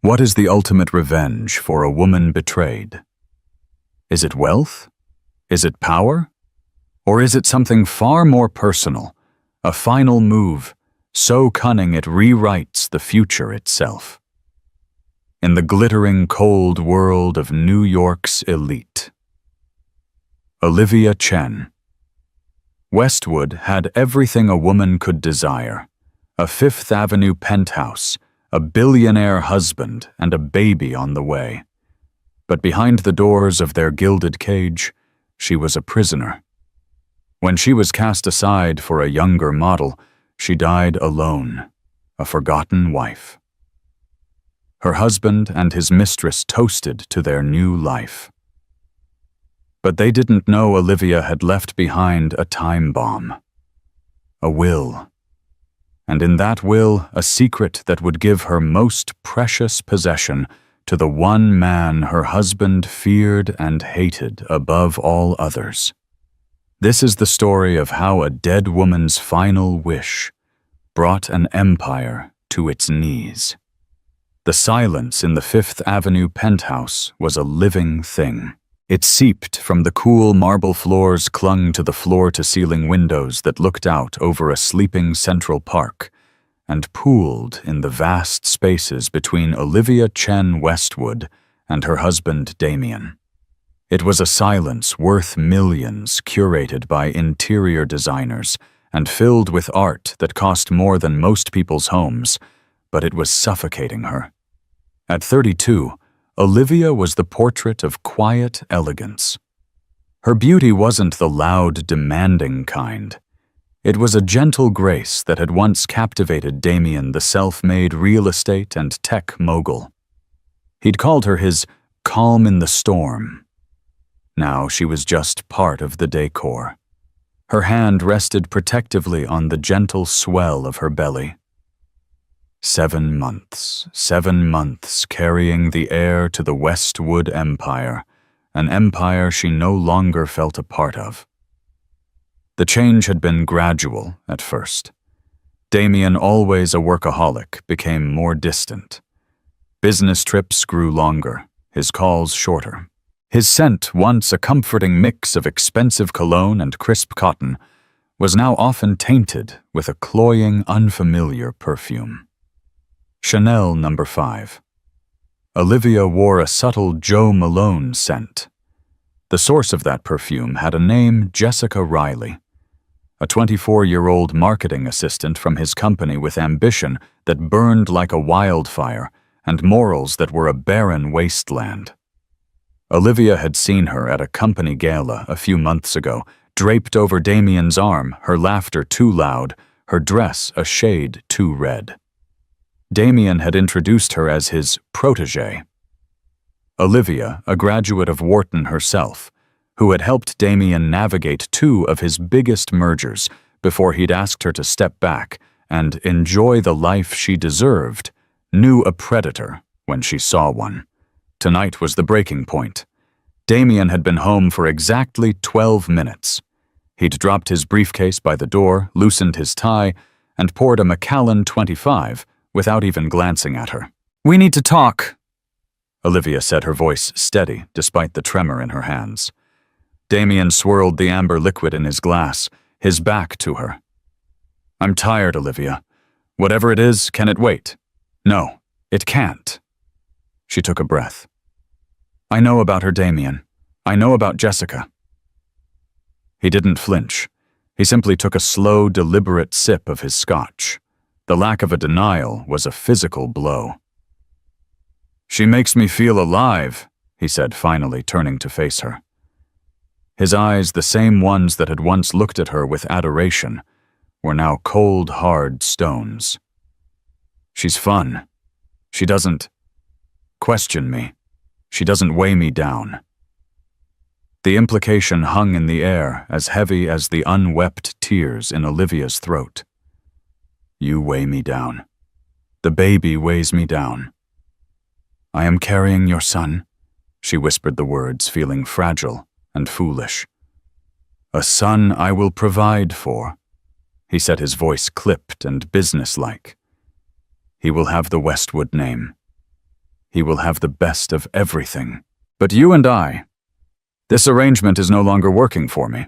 What is the ultimate revenge for a woman betrayed? Is it wealth? Is it power? Or is it something far more personal, a final move, so cunning it rewrites the future itself? In the glittering, cold world of New York's elite. Olivia Chen. Westwood had everything a woman could desire: a Fifth Avenue penthouse, a billionaire husband, and a baby on the way. But behind the doors of their gilded cage, she was a prisoner. When she was cast aside for a younger model, she died alone, a forgotten wife. Her husband and his mistress toasted to their new life. But they didn't know Olivia had left behind a time bomb, a will. And in that will, a secret that would give her most precious possession to the one man her husband feared and hated above all others. This is the story of how a dead woman's final wish brought an empire to its knees. The silence in the Fifth Avenue penthouse was a living thing. It seeped from the cool marble floors, clung to the floor-to-ceiling windows that looked out over a sleeping Central Park, and pooled in the vast spaces between Olivia Chen Westwood and her husband Damien. It was a silence worth millions, curated by interior designers and filled with art that cost more than most people's homes, but it was suffocating her. At 32, Olivia was the portrait of quiet elegance. Her beauty wasn't the loud, demanding kind. It was a gentle grace that had once captivated Damien, the self-made real estate and tech mogul. He'd called her his calm in the storm. Now she was just part of the decor. Her hand rested protectively on the gentle swell of her belly. 7 months carrying the heir to the Westwood Empire, an empire she no longer felt a part of. The change had been gradual at first. Damien, always a workaholic, became more distant. Business trips grew longer, his calls shorter. His scent, once a comforting mix of expensive cologne and crisp cotton, was now often tainted with a cloying, unfamiliar perfume. Chanel No. 5. Olivia wore a subtle Jo Malone scent. The source of that perfume had a name: Jessica Riley, a 24-year-old marketing assistant from his company with ambition that burned like a wildfire and morals that were a barren wasteland. Olivia had seen her at a company gala a few months ago, draped over Damien's arm, her laughter too loud, her dress a shade too red. Damien had introduced her as his protégé. Olivia, a graduate of Wharton herself, who had helped Damien navigate 2 of his biggest mergers before he'd asked her to step back and enjoy the life she deserved, knew a predator when she saw one. Tonight was the breaking point. Damien had been home for exactly 12 minutes. He'd dropped his briefcase by the door, loosened his tie, and poured a Macallan 25 without even glancing at her. "We need to talk," Olivia said, her voice steady despite the tremor in her hands. Damien swirled the amber liquid in his glass, his back to her. "I'm tired, Olivia. Whatever it is, can it wait?" "No, it can't." She took a breath. "I know about her, Damien. I know about Jessica." He didn't flinch. He simply took a slow, deliberate sip of his scotch. The lack of a denial was a physical blow. "She makes me feel alive," he said, finally turning to face her. His eyes, the same ones that had once looked at her with adoration, were now cold, hard stones. "She's fun. She doesn't question me. She doesn't weigh me down." The implication hung in the air, as heavy as the unwept tears in Olivia's throat. "You weigh me down. The baby weighs me down." "I am carrying your son," she whispered the words, feeling fragile and foolish. "A son I will provide for," he said, his voice clipped and businesslike. "He will have the Westwood name. He will have the best of everything. But you and I, this arrangement is no longer working for me.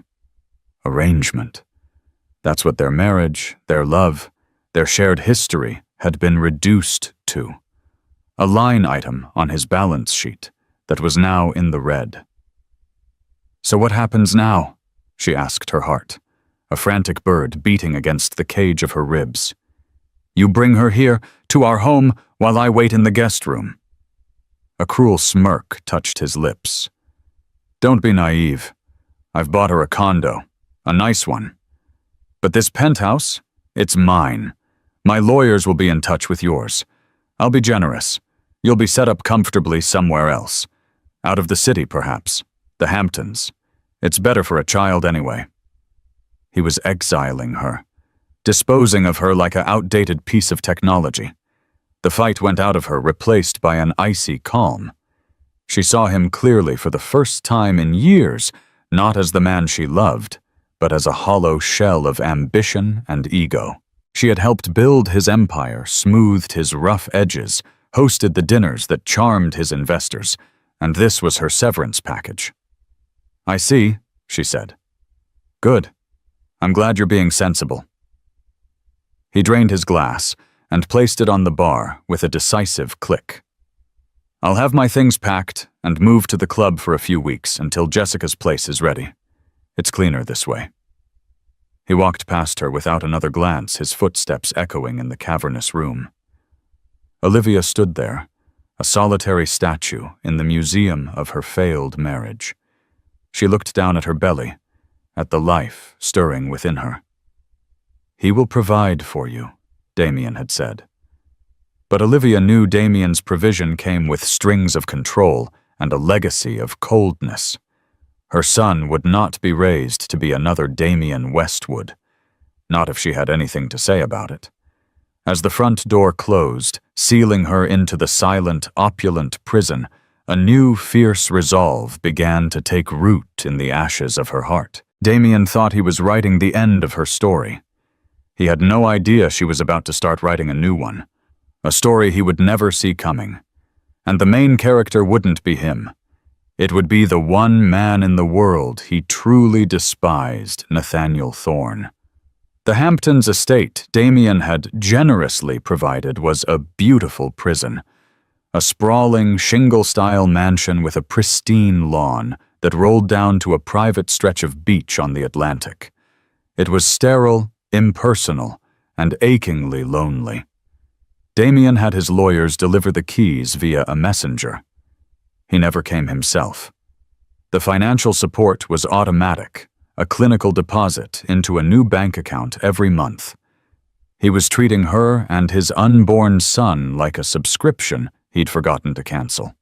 Arrangement. That's what their marriage, their love, their shared history had been reduced to. A line item on his balance sheet that was now in the red. So what happens now? She asked her heart, a frantic bird beating against the cage of her ribs. You bring her here, to our home, while I wait in the guest room. A cruel smirk touched his lips. Don't be naive. I've bought her a condo, a nice one. But this penthouse, it's mine. My lawyers will be in touch with yours. I'll be generous. You'll be set up comfortably somewhere else. Out of the city, perhaps. The Hamptons. It's better for a child anyway. He was exiling her, disposing of her like an outdated piece of technology. The fight went out of her, replaced by an icy calm. She saw him clearly for the first time in years, not as the man she loved, but as a hollow shell of ambition and ego. She had helped build his empire, smoothed his rough edges, hosted the dinners that charmed his investors, and this was her severance package. I see, she said. Good. I'm glad you're being sensible. He drained his glass and placed it on the bar with a decisive click. I'll have my things packed and move to the club for a few weeks until Jessica's place is ready. It's cleaner this way. He walked past her without another glance, his footsteps echoing in the cavernous room. Olivia stood there, a solitary statue in the museum of her failed marriage. She looked down at her belly, at the life stirring within her. He will provide for you, Damien had said. But Olivia knew Damien's provision came with strings of control and a legacy of coldness. Her son would not be raised to be another Damien Westwood, not if she had anything to say about it. As the front door closed, sealing her into the silent, opulent prison, a new fierce resolve began to take root in the ashes of her heart. Damien thought he was writing the end of her story. He had no idea she was about to start writing a new one, a story he would never see coming. And the main character wouldn't be him. It would be the one man in the world he truly despised, Nathaniel Thorne. The Hamptons estate Damien had generously provided was a beautiful prison, a sprawling shingle-style mansion with a pristine lawn that rolled down to a private stretch of beach on the Atlantic. It was sterile, impersonal, and achingly lonely. Damien had his lawyers deliver the keys via a messenger. He never came himself. The financial support was automatic, a clinical deposit into a new bank account every month. He was treating her and his unborn son like a subscription he'd forgotten to cancel.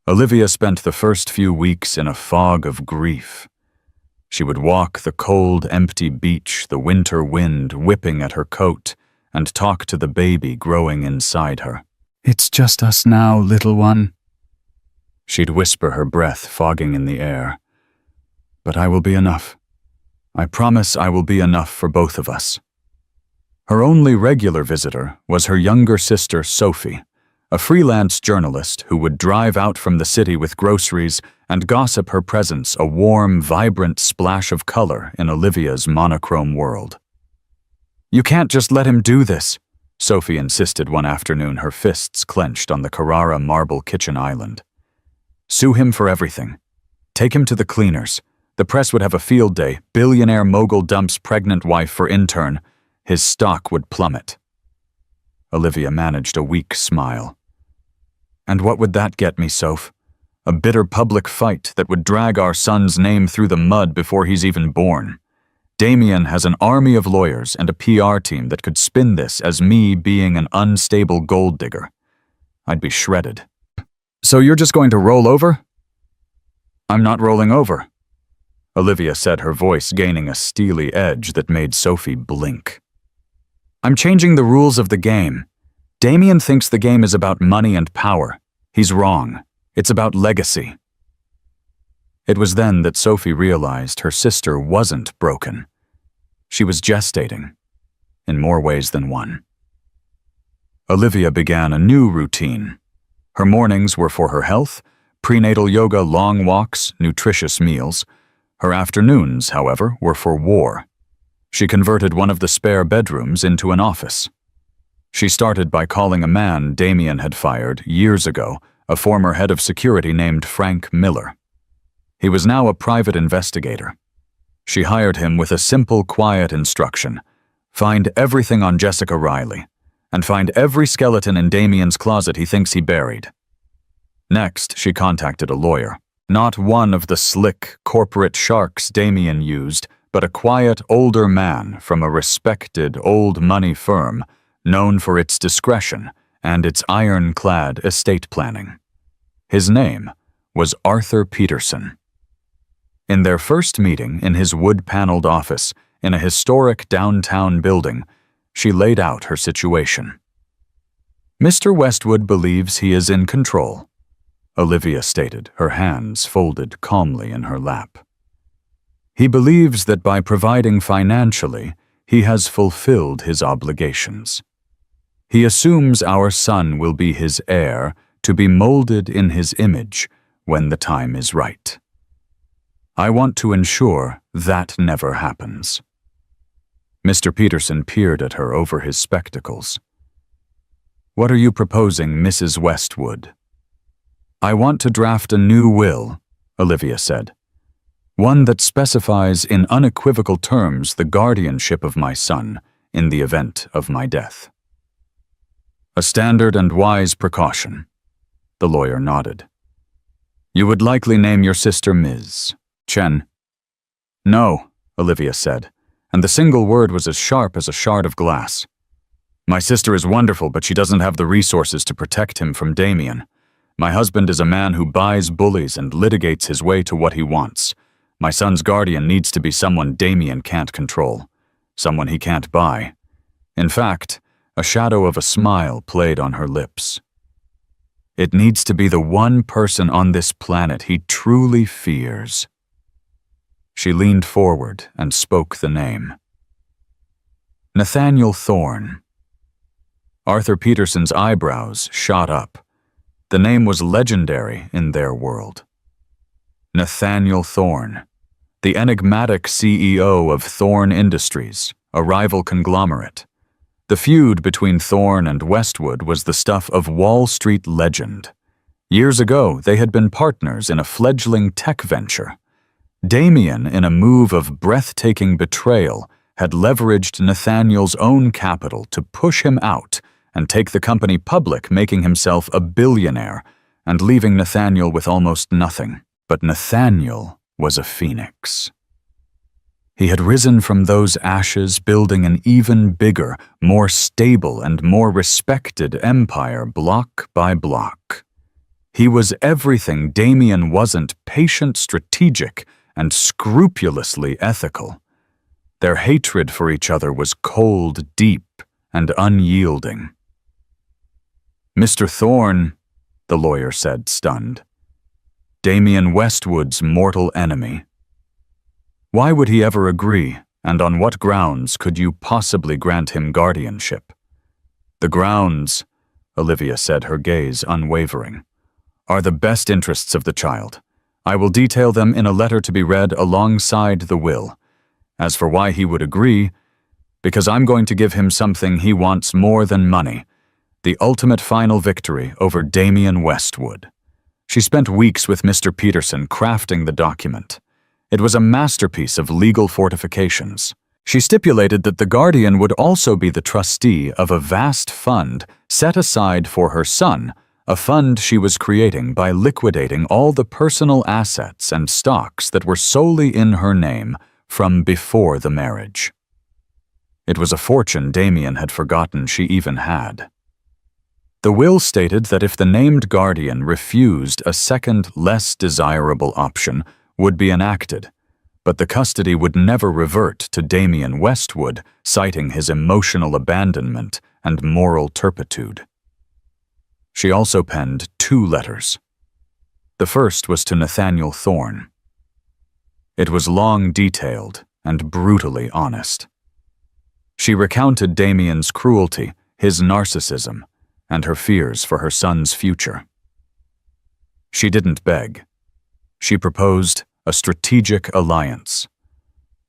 Olivia spent the first few weeks in a fog of grief. She would walk the cold, empty beach, the winter wind whipping at her coat, and talk to the baby growing inside her. It's just us now, little one. She'd whisper, her breath fogging in the air. But I will be enough. I promise I will be enough for both of us. Her only regular visitor was her younger sister, Sophie, a freelance journalist who would drive out from the city with groceries and gossip her presence a warm, vibrant splash of color in Olivia's monochrome world. You can't just let him do this, Sophie insisted one afternoon, her fists clenched on the Carrara marble kitchen island. Sue him for everything. Take him to the cleaners. The press would have a field day. Billionaire mogul dumps pregnant wife for intern. His stock would plummet. Olivia managed a weak smile. And what would that get me, Soph? A bitter public fight that would drag our son's name through the mud before he's even born. Damien has an army of lawyers and a PR team that could spin this as me being an unstable gold digger. I'd be shredded. So you're just going to roll over? I'm not rolling over, Olivia said, her voice gaining a steely edge that made Sophie blink. I'm changing the rules of the game. Damien thinks the game is about money and power. He's wrong. It's about legacy. It was then that Sophie realized her sister wasn't broken. She was gestating, in more ways than one. Olivia began a new routine. Her mornings were for her health, prenatal yoga, long walks, nutritious meals. Her afternoons, however, were for war. She converted one of the spare bedrooms into an office. She started by calling a man Damien had fired years ago, a former head of security named Frank Miller. He was now a private investigator. She hired him with a simple, quiet instruction: find everything on Jessica Riley, and find every skeleton in Damien's closet he thinks he buried. Next, she contacted a lawyer. Not one of the slick, corporate sharks Damien used, but a quiet, older man from a respected, old money firm known for its discretion and its ironclad estate planning. His name was Arthur Peterson. In their first meeting in his wood-paneled office in a historic downtown building, she laid out her situation. "Mr. Westwood believes he is in control," Olivia stated, her hands folded calmly in her lap. "He believes that by providing financially, he has fulfilled his obligations. He assumes our son will be his heir, to be molded in his image when the time is right. I want to ensure that never happens." Mr. Peterson peered at her over his spectacles. "What are you proposing, Mrs. Westwood?" "I want to draft a new will," Olivia said. "One that specifies in unequivocal terms the guardianship of my son in the event of my death." "A standard and wise precaution," the lawyer nodded. "You would likely name your sister Ms. Chen." "No," Olivia said, and the single word was as sharp as a shard of glass. "My sister is wonderful, but she doesn't have the resources to protect him from Damien. My husband is a man who buys bullies and litigates his way to what he wants. My son's guardian needs to be someone Damien can't control, someone he can't buy." In fact, a shadow of a smile played on her lips. "It needs to be the one person on this planet he truly fears." She leaned forward and spoke the name. "Nathaniel Thorne." Arthur Peterson's eyebrows shot up. The name was legendary in their world. Nathaniel Thorne, the enigmatic CEO of Thorne Industries, a rival conglomerate. The feud between Thorne and Westwood was the stuff of Wall Street legend. Years ago, they had been partners in a fledgling tech venture. Damien, in a move of breathtaking betrayal, had leveraged Nathaniel's own capital to push him out and take the company public, making himself a billionaire and leaving Nathaniel with almost nothing. But Nathaniel was a phoenix. He had risen from those ashes, building an even bigger, more stable and more respected empire block by block. He was everything Damien wasn't: patient, strategic, and scrupulously ethical. Their hatred for each other was cold, deep, and unyielding. "Mr. Thorne," the lawyer said, stunned. "Damien Westwood's mortal enemy. Why would he ever agree, and on what grounds could you possibly grant him guardianship?" "The grounds," Olivia said, her gaze unwavering, "are the best interests of the child. I will detail them in a letter to be read alongside the will. As for why he would agree, because I'm going to give him something he wants more than money: the ultimate final victory over Damien Westwood." She spent weeks with Mr. Peterson crafting the document. It was a masterpiece of legal fortifications. She stipulated that the guardian would also be the trustee of a vast fund set aside for her son, a fund she was creating by liquidating all the personal assets and stocks that were solely in her name from before the marriage. It was a fortune Damien had forgotten she even had. The will stated that if the named guardian refused, a second, less desirable option would be enacted, but the custody would never revert to Damien Westwood, citing his emotional abandonment and moral turpitude. She also penned 2 letters. The first was to Nathaniel Thorne. It was long, detailed, and brutally honest. She recounted Damien's cruelty, his narcissism, and her fears for her son's future. She didn't beg. She proposed a strategic alliance.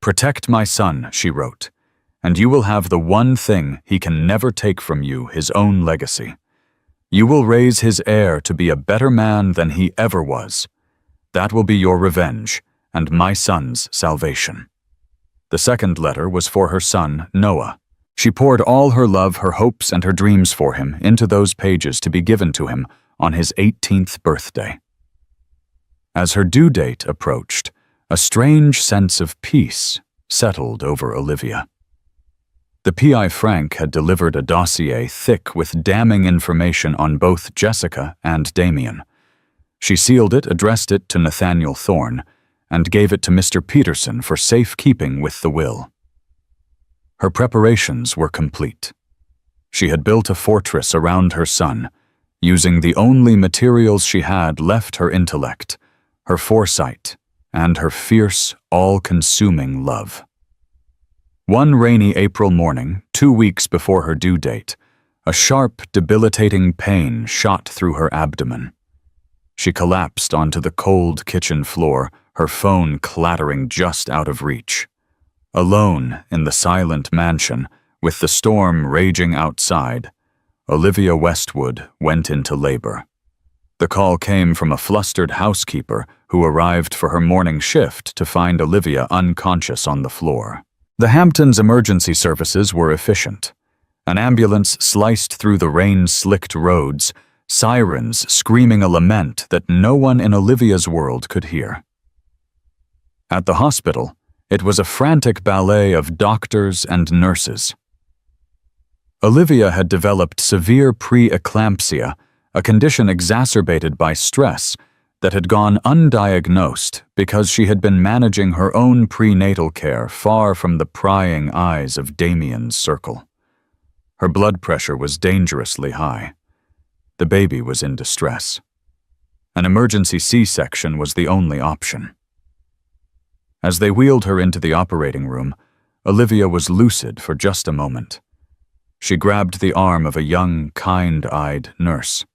"Protect my son," she wrote, "and you will have the one thing he can never take from you, his own legacy. You will raise his heir to be a better man than he ever was. That will be your revenge, and my son's salvation." The second letter was for her son, Noah. She poured all her love, her hopes, and her dreams for him into those pages to be given to him on his 18th birthday. As her due date approached, a strange sense of peace settled over Olivia. The PI Frank had delivered a dossier thick with damning information on both Jessica and Damien. She sealed it, addressed it to Nathaniel Thorne, and gave it to Mr. Peterson for safekeeping with the will. Her preparations were complete. She had built a fortress around her son, using the only materials she had left: her intellect, her foresight, and her fierce, all-consuming love. One rainy April morning, 2 weeks before her due date, a sharp, debilitating pain shot through her abdomen. She collapsed onto the cold kitchen floor, her phone clattering just out of reach. Alone in the silent mansion, with the storm raging outside, Olivia Westwood went into labor. The call came from a flustered housekeeper who arrived for her morning shift to find Olivia unconscious on the floor. The Hamptons' emergency services were efficient. An ambulance sliced through the rain-slicked roads, sirens screaming a lament that no one in Olivia's world could hear. At the hospital, it was a frantic ballet of doctors and nurses. Olivia had developed severe preeclampsia, a condition exacerbated by stress that had gone undiagnosed because she had been managing her own prenatal care far from the prying eyes of Damien's circle. Her blood pressure was dangerously high. The baby was in distress. An emergency C-section was the only option. As they wheeled her into the operating room, Olivia was lucid for just a moment. She grabbed the arm of a young, kind-eyed nurse.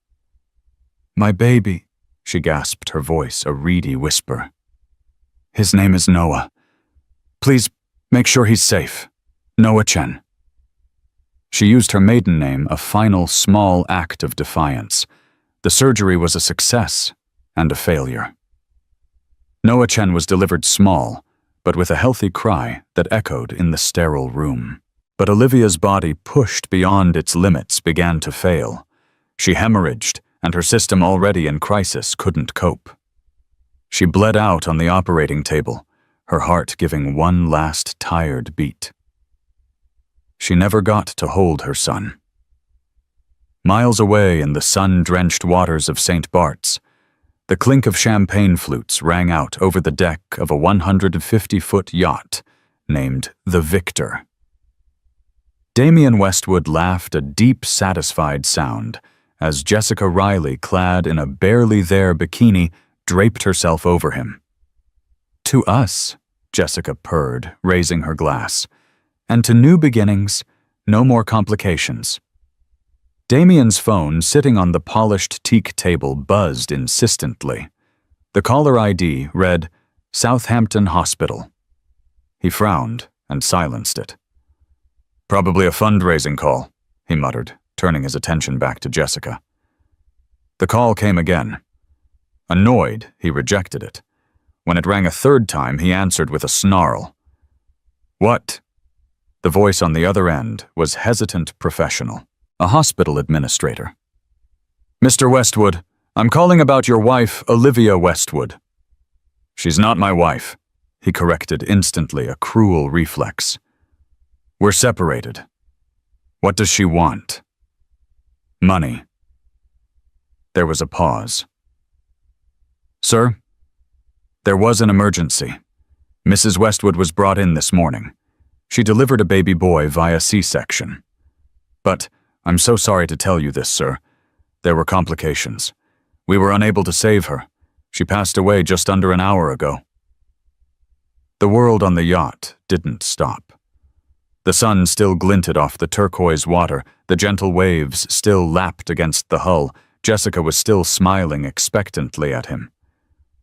"My baby," she gasped, her voice a reedy whisper. "His name is Noah. Please make sure he's safe. Noah Chen." She used her maiden name, a final small act of defiance. The surgery was a success and a failure. Noah Chen was delivered small, but with a healthy cry that echoed in the sterile room. But Olivia's body, pushed beyond its limits, began to fail. She hemorrhaged, and her system, already in crisis, couldn't cope. She bled out on the operating table, her heart giving one last tired beat. She never got to hold her son. Miles away in the sun-drenched waters of St. Bart's, the clink of champagne flutes rang out over the deck of a 150-foot yacht named the Victor. Damien Westwood laughed a deep, satisfied sound as Jessica Riley, clad in a barely-there bikini, draped herself over him. "To us," Jessica purred, raising her glass, "and to new beginnings, no more complications." Damien's phone, sitting on the polished teak table, buzzed insistently. The caller ID read, "Southampton Hospital." He frowned and silenced it. "Probably a fundraising call," he muttered, turning his attention back to Jessica. The call came again. Annoyed, he rejected it. When it rang a third time, he answered with a snarl. "What?" The voice on the other end was hesitant professional, a hospital administrator. "Mr. Westwood, I'm calling about your wife, Olivia Westwood." "She's not my wife," he corrected instantly, a cruel reflex. "We're separated." "What does she want?" "Money." There was a pause. "Sir, there was an emergency. Mrs. Westwood was brought in this morning. She delivered a baby boy via C-section. But I'm so sorry to tell you this, sir. There were complications. We were unable to save her. She passed away just under an hour ago." The world on the yacht didn't stop. The sun still glinted off the turquoise water, the gentle waves still lapped against the hull, Jessica was still smiling expectantly at him.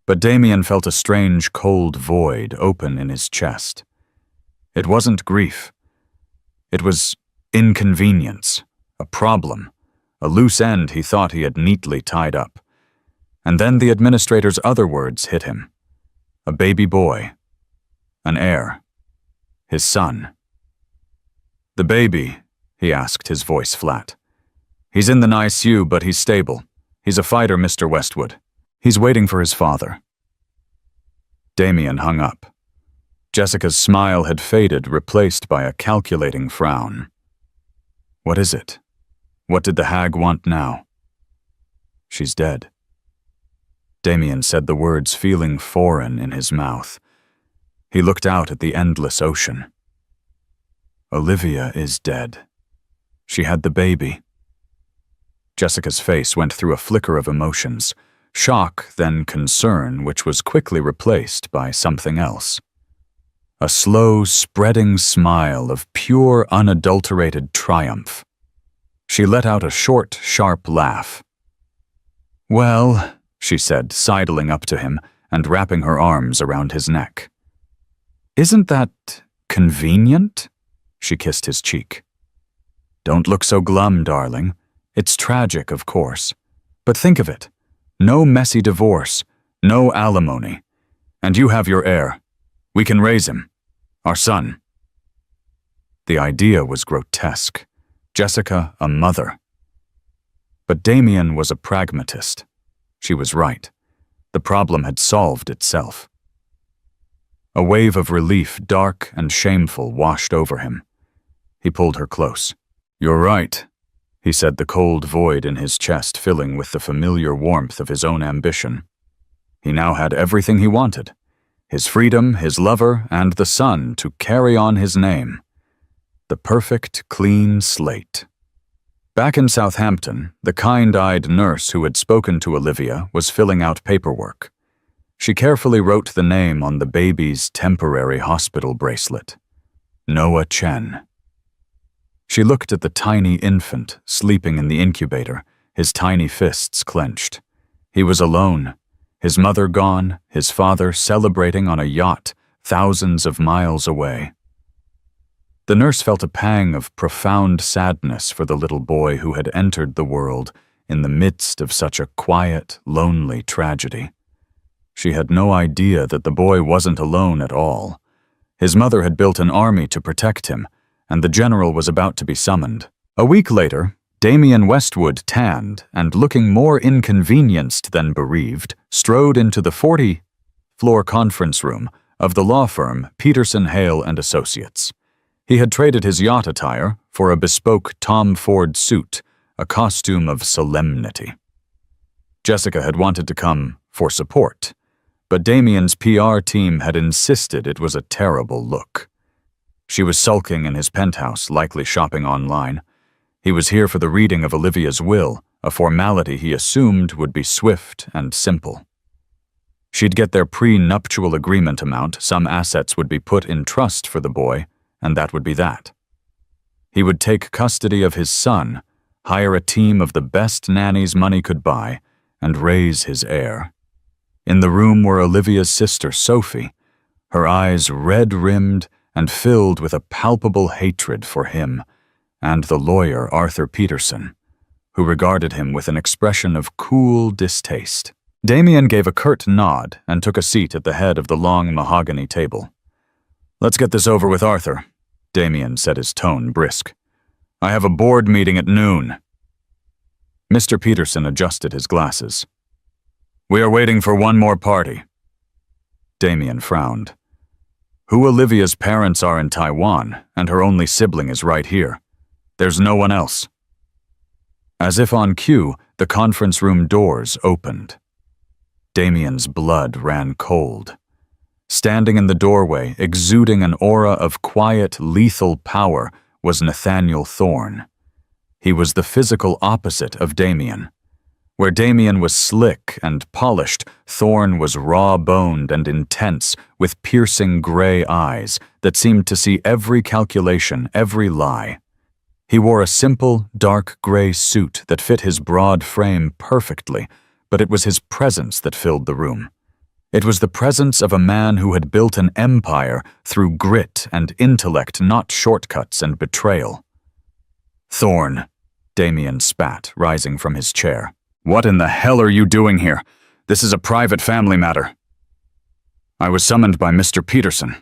But Damien felt a strange, cold void open in his chest. It wasn't grief. It was inconvenience, a problem, a loose end he thought he had neatly tied up. And then the administrator's other words hit him. A baby boy. An heir. His son. "The baby?" he asked, his voice flat. "He's in the ICU, but he's stable. He's a fighter, Mr. Westwood. He's waiting for his father." Damien hung up. Jessica's smile had faded, replaced by a calculating frown. What is it? What did the hag want now? "She's dead." Damien said the words feeling foreign in his mouth. He looked out at the endless ocean. Olivia is dead. She had the baby. Jessica's face went through a flicker of emotions, shock, then concern, which was quickly replaced by something else. A slow, spreading smile of pure, unadulterated triumph. She let out a short, sharp laugh. "Well," she said, sidling up to him and wrapping her arms around his neck. "Isn't that convenient?" She kissed his cheek. "Don't look so glum, darling. It's tragic, of course. But think of it. No messy divorce, no alimony. And you have your heir. We can raise him. Our son." The idea was grotesque. Jessica, a mother. But Damien was a pragmatist. She was right. The problem had solved itself. A wave of relief, dark and shameful, washed over him. He pulled her close. "You're right," he said, the cold void in his chest filling with the familiar warmth of his own ambition. He now had everything he wanted. His freedom, his lover, and the son to carry on his name. The perfect, clean slate. Back in Southampton, the kind-eyed nurse who had spoken to Olivia was filling out paperwork. She carefully wrote the name on the baby's temporary hospital bracelet. Noah Chen. She looked at the tiny infant sleeping in the incubator, his tiny fists clenched. He was alone, his mother gone, his father celebrating on a yacht thousands of miles away. The nurse felt a pang of profound sadness for the little boy who had entered the world in the midst of such a quiet, lonely tragedy. She had no idea that the boy wasn't alone at all. His mother had built an army to protect him, and the general was about to be summoned. A week later, Damien Westwood, tanned and looking more inconvenienced than bereaved, strode into the 40-floor conference room of the law firm Peterson, Hale & Associates. He had traded his yacht attire for a bespoke Tom Ford suit, a costume of solemnity. Jessica had wanted to come for support, but Damien's PR team had insisted it was a terrible look. She was sulking in his penthouse, likely shopping online. He was here for the reading of Olivia's will, a formality he assumed would be swift and simple. She'd get their pre-nuptial agreement amount, some assets would be put in trust for the boy, and that would be that. He would take custody of his son, hire a team of the best nannies money could buy, and raise his heir. In the room were Olivia's sister, Sophie, her eyes red-rimmed and filled with a palpable hatred for him, and the lawyer, Arthur Peterson, who regarded him with an expression of cool distaste. Damien gave a curt nod and took a seat at the head of the long mahogany table. "Let's get this over with, Arthur," Damien said, his tone brisk. "I have a board meeting at noon." Mr. Peterson adjusted his glasses. "We are waiting for one more party." Damien frowned. "Who Olivia's parents are in Taiwan, and her only sibling is right here. There's no one else." As if on cue, the conference room doors opened. Damien's blood ran cold. Standing in the doorway, exuding an aura of quiet, lethal power, was Nathaniel Thorne. He was the physical opposite of Damien. Where Damien was slick and polished, Thorne was raw-boned and intense, with piercing gray eyes that seemed to see every calculation, every lie. He wore a simple, dark gray suit that fit his broad frame perfectly, but it was his presence that filled the room. It was the presence of a man who had built an empire through grit and intellect, not shortcuts and betrayal. "Thorn," Damien spat, rising from his chair. "What in the hell are you doing here? This is a private family matter." "I was summoned by Mr. Peterson."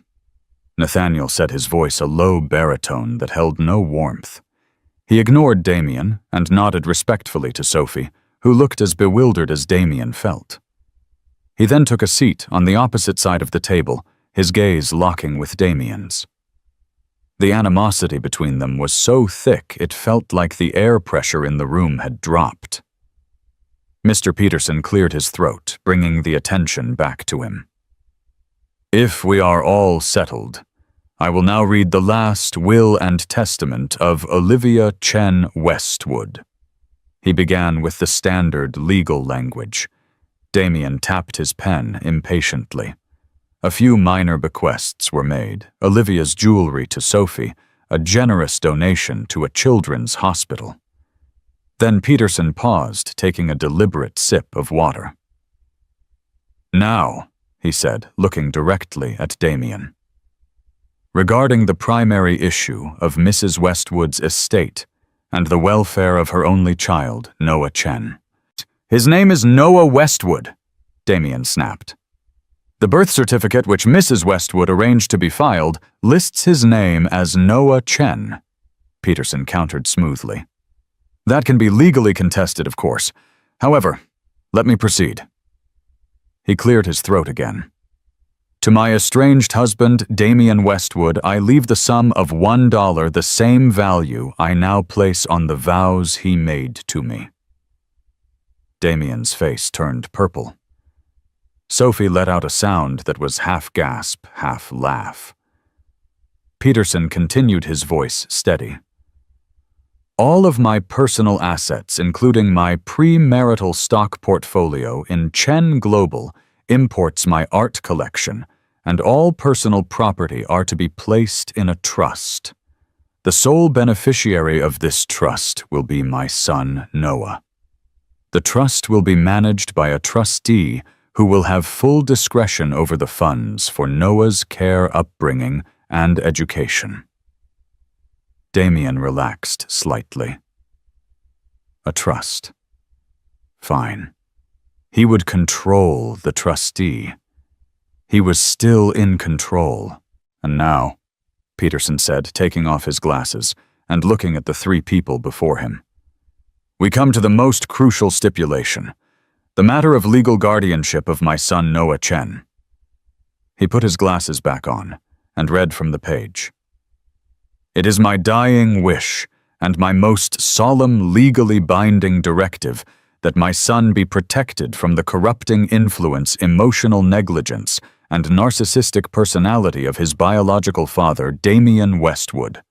Nathaniel said, his voice a low baritone that held no warmth. He ignored Damien and nodded respectfully to Sophie, who looked as bewildered as Damien felt. He then took a seat on the opposite side of the table, his gaze locking with Damien's. The animosity between them was so thick it felt like the air pressure in the room had dropped. Mr. Peterson cleared his throat, bringing the attention back to him. "If we are all settled, I will now read the last will and testament of Olivia Chen Westwood." He began with the standard legal language. Damien tapped his pen impatiently. A few minor bequests were made: Olivia's jewelry to Sophie, a generous donation to a children's hospital. Then Peterson paused, taking a deliberate sip of water. "Now," he said, looking directly at Damien, "regarding the primary issue of Mrs. Westwood's estate and the welfare of her only child, Noah Chen." "His name is Noah Westwood," Damien snapped. "The birth certificate which Mrs. Westwood arranged to be filed lists his name as Noah Chen," Peterson countered smoothly. "That can be legally contested, of course. However, let me proceed." He cleared his throat again. "To my estranged husband, Damien Westwood, I leave the sum of $1, the same value I now place on the vows he made to me." Damien's face turned purple. Sophie let out a sound that was half gasp, half laugh. Peterson continued, his voice steady. "All of my personal assets, including my premarital stock portfolio in Chen Global, imports my art collection, and all personal property are to be placed in a trust. The sole beneficiary of this trust will be my son, Noah. The trust will be managed by a trustee who will have full discretion over the funds for Noah's care, upbringing, and education." Damien relaxed slightly. A trust. Fine. He would control the trustee. He was still in control. "And now," Peterson said, taking off his glasses and looking at the three people before him, "we come to the most crucial stipulation. The matter of legal guardianship of my son Noah Chen." He put his glasses back on and read from the page. "It is my dying wish and my most solemn legally binding directive that my son be protected from the corrupting influence, emotional negligence, and narcissistic personality of his biological father, Damien Westwood.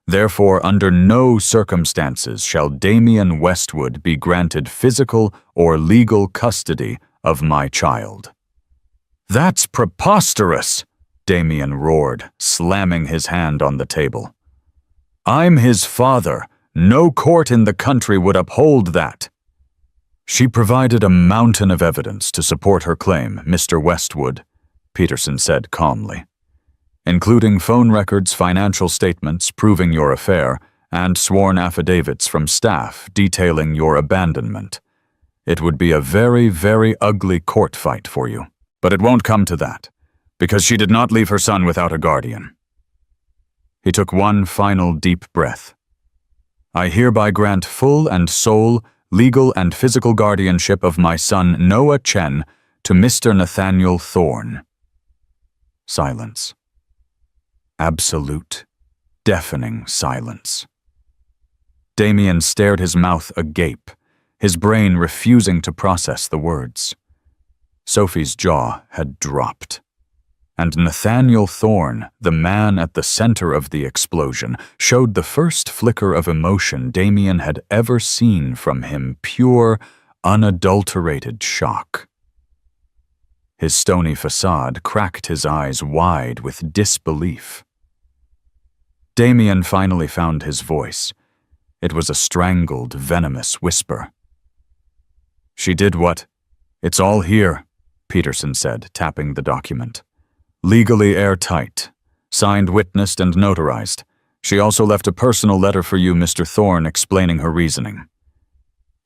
Therefore, under no circumstances shall Damien Westwood be granted physical or legal custody of my child." "That's preposterous!" Damien roared, slamming his hand on the table. "I'm his father. No court in the country would uphold that." "She provided a mountain of evidence to support her claim, Mr. Westwood," Peterson said calmly, "including phone records, financial statements proving your affair, and sworn affidavits from staff detailing your abandonment. It would be a very, very ugly court fight for you. But it won't come to that, because she did not leave her son without a guardian." He took one final deep breath. "I hereby grant full and sole legal and physical guardianship of my son Noah Chen to Mr. Nathaniel Thorne." Silence. Absolute, deafening silence. Damien stared, his mouth agape, his brain refusing to process the words. Sophie's jaw had dropped. And Nathaniel Thorne, the man at the center of the explosion, showed the first flicker of emotion Damien had ever seen from him: pure, unadulterated shock. His stony facade cracked his eyes wide with disbelief. Damien finally found his voice, It was a strangled, venomous whisper. "She did what? It's all here," Peterson said, tapping the document. "Legally airtight. Signed, witnessed, and notarized. She also left a personal letter for you, Mr. Thorne, explaining her reasoning."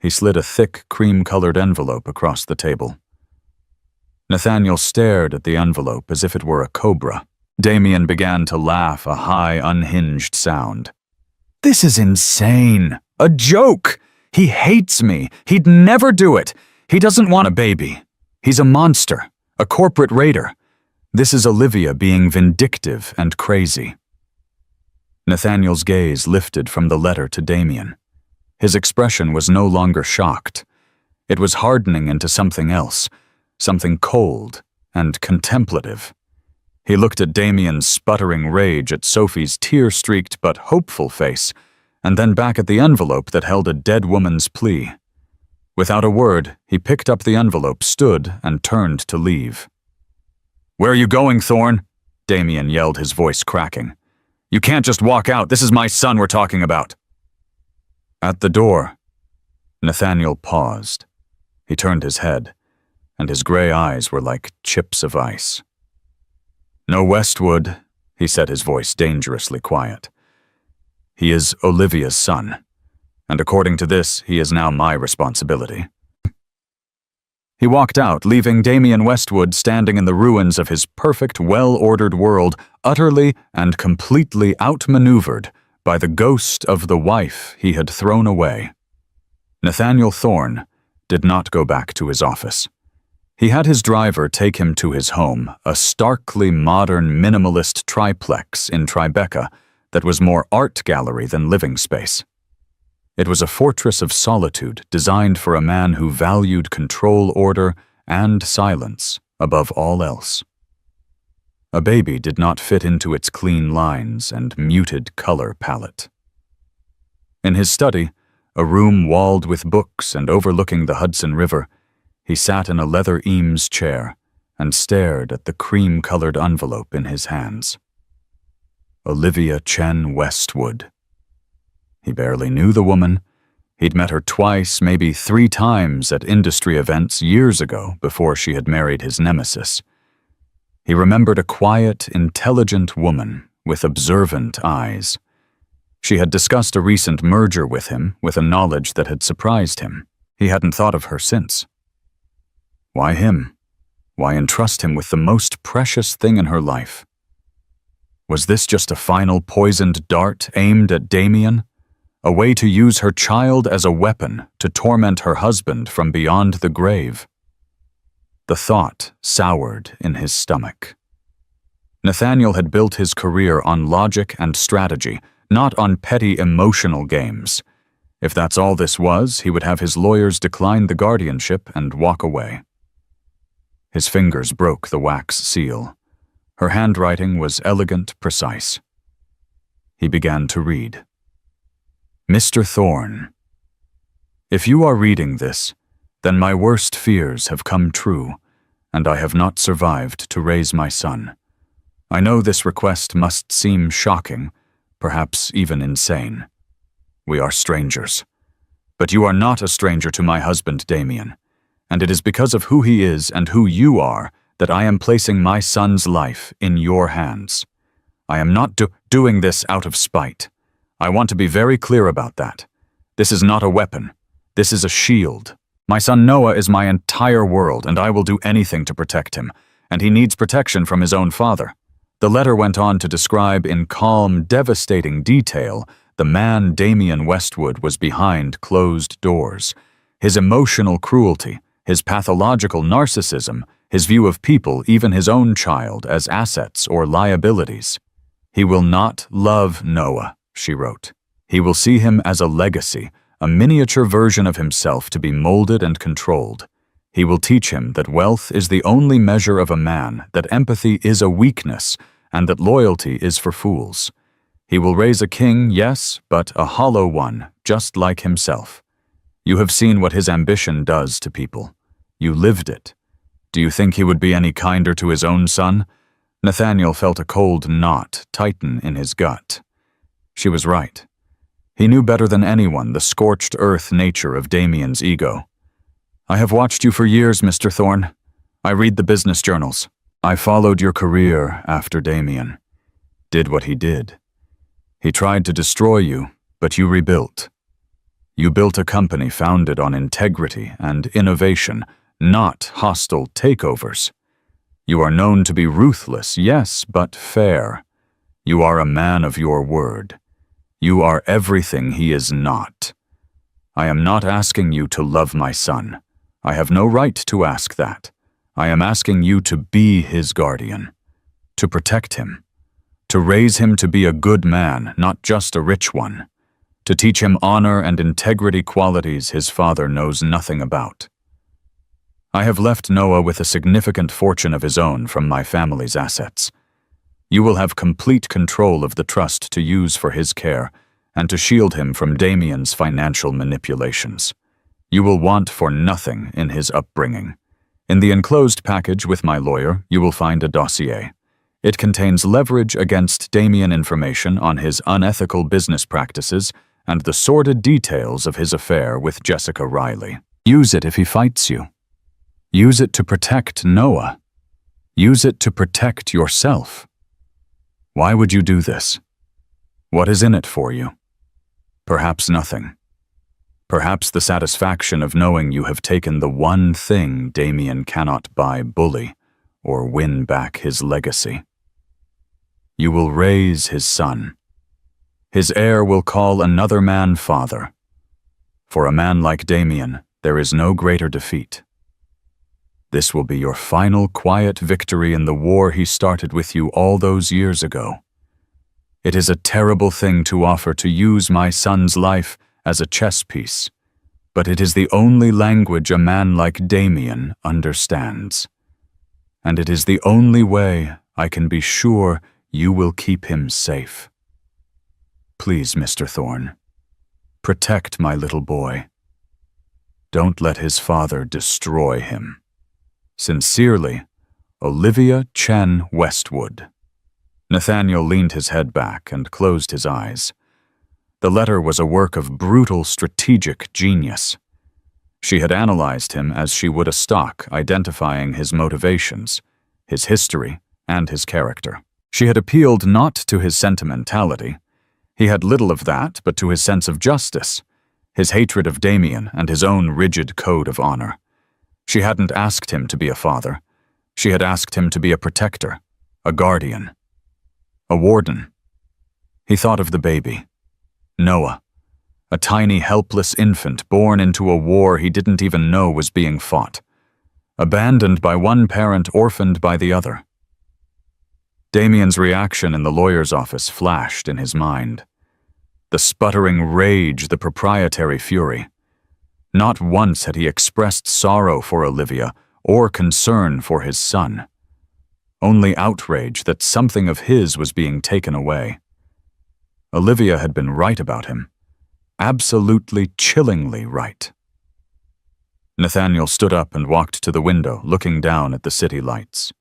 He slid a thick, cream-colored envelope across the table. Nathaniel stared at the envelope as if it were a cobra. Damien began to laugh, a high, unhinged sound. "This is insane! A joke! He hates me! He'd never do it! He doesn't want a baby! He's a monster, a corporate raider. This is Olivia being vindictive and crazy." Nathaniel's gaze lifted from the letter to Damien. His expression was no longer shocked. It was hardening into something else, something cold and contemplative. He looked at Damien's sputtering rage, at Sophie's tear-streaked but hopeful face, and then back at the envelope that held a dead woman's plea. Without a word, he picked up the envelope, stood, and turned to leave. "Where are you going, Thorne?" Damien yelled, his voice cracking. "You can't just walk out. This is my son we're talking about." At the door, Nathaniel paused. He turned his head, and his gray eyes were like chips of ice. "No Westwood," he said, his voice dangerously quiet. "He is Olivia's son, and according to this, he is now my responsibility." He walked out, leaving Damien Westwood standing in the ruins of his perfect, well-ordered world, utterly and completely outmaneuvered by the ghost of the wife he had thrown away. Nathaniel Thorne did not go back to his office. He had his driver take him to his home, a starkly modern minimalist triplex in Tribeca that was more art gallery than living space. It was a fortress of solitude designed for a man who valued control, order, and silence above all else. A baby did not fit into its clean lines and muted color palette. In his study, a room walled with books and overlooking the Hudson River, he sat in a leather Eames chair and stared at the cream-colored envelope in his hands. Olivia Chen Westwood. He barely knew the woman. He'd met her twice, maybe 3 times at industry events years ago before she had married his nemesis. He remembered a quiet, intelligent woman with observant eyes. She had discussed a recent merger with him with a knowledge that had surprised him. He hadn't thought of her since. Why him? Why entrust him with the most precious thing in her life? Was this just a final poisoned dart aimed at Damien? A way to use her child as a weapon to torment her husband from beyond the grave? The thought soured in his stomach. Nathaniel had built his career on logic and strategy, not on petty emotional games. If that's all this was, he would have his lawyers decline the guardianship and walk away. His fingers broke the wax seal. Her handwriting was elegant, precise. He began to read. Mr. Thorne, if you are reading this, then my worst fears have come true, and I have not survived to raise my son. I know this request must seem shocking, perhaps even insane. We are strangers. But you are not a stranger to my husband, Damien, and it is because of who he is and who you are that I am placing my son's life in your hands. I am not doing this out of spite. I want to be very clear about that. This is not a weapon. This is a shield. My son Noah is my entire world, and I will do anything to protect him, and he needs protection from his own father. The letter went on to describe in calm, devastating detail the man Damien Westwood was behind closed doors, his emotional cruelty, his pathological narcissism, his view of people, even his own child, as assets or liabilities. He will not love Noah, she wrote. He will see him as a legacy, a miniature version of himself to be molded and controlled. He will teach him that wealth is the only measure of a man, that empathy is a weakness, and that loyalty is for fools. He will raise a king, yes, but a hollow one, just like himself. You have seen what his ambition does to people. You lived it. Do you think he would be any kinder to his own son? Nathaniel felt a cold knot tighten in his gut. She was right. He knew better than anyone the scorched earth nature of Damien's ego. "I have watched you for years, Mr. Thorne. I read the business journals. I followed your career after Damien. Did what he did. He tried to destroy you, but you rebuilt. You built a company founded on integrity and innovation, not hostile takeovers. You are known to be ruthless, yes, but fair. You are a man of your word. You are everything he is not. I am not asking you to love my son. I have no right to ask that. I am asking you to be his guardian, to protect him, to raise him to be a good man, not just a rich one, to teach him honor and integrity qualities his father knows nothing about. I have left Noah with a significant fortune of his own from my family's assets. You will have complete control of the trust to use for his care and to shield him from Damien's financial manipulations. You will want for nothing in his upbringing. In the enclosed package with my lawyer, you will find a dossier. It contains leverage against Damien information on his unethical business practices and the sordid details of his affair with Jessica Riley. Use it if he fights you. Use it to protect Noah. Use it to protect yourself. Why would you do this? What is in it for you? Perhaps nothing. Perhaps the satisfaction of knowing you have taken the one thing Damien cannot buy bully or win back his legacy. You will raise his son. His heir will call another man father. For a man like Damien, there is no greater defeat. This will be your final quiet victory in the war he started with you all those years ago. It is a terrible thing to offer to use my son's life as a chess piece, but it is the only language a man like Damien understands. And it is the only way I can be sure you will keep him safe. Please, Mr. Thorne, protect my little boy. Don't let his father destroy him. Sincerely, Olivia Chen Westwood. Nathaniel leaned his head back and closed his eyes. The letter was a work of brutal strategic genius. She had analyzed him as she would a stock, identifying his motivations, his history, and his character. She had appealed not to his sentimentality. He had little of that, but to his sense of justice, his hatred of Damien, and his own rigid code of honor. She hadn't asked him to be a father. She had asked him to be a protector, a guardian, a warden. He thought of the baby, Noah, a tiny helpless infant born into a war he didn't even know was being fought, abandoned by one parent, orphaned by the other. Damien's reaction in the lawyer's office flashed in his mind. The sputtering rage, the proprietary fury. Not once had he expressed sorrow for Olivia or concern for his son. Only outrage that something of his was being taken away. Olivia had been right about him. Absolutely, chillingly right. Nathaniel stood up and walked to the window, looking down at the city lights.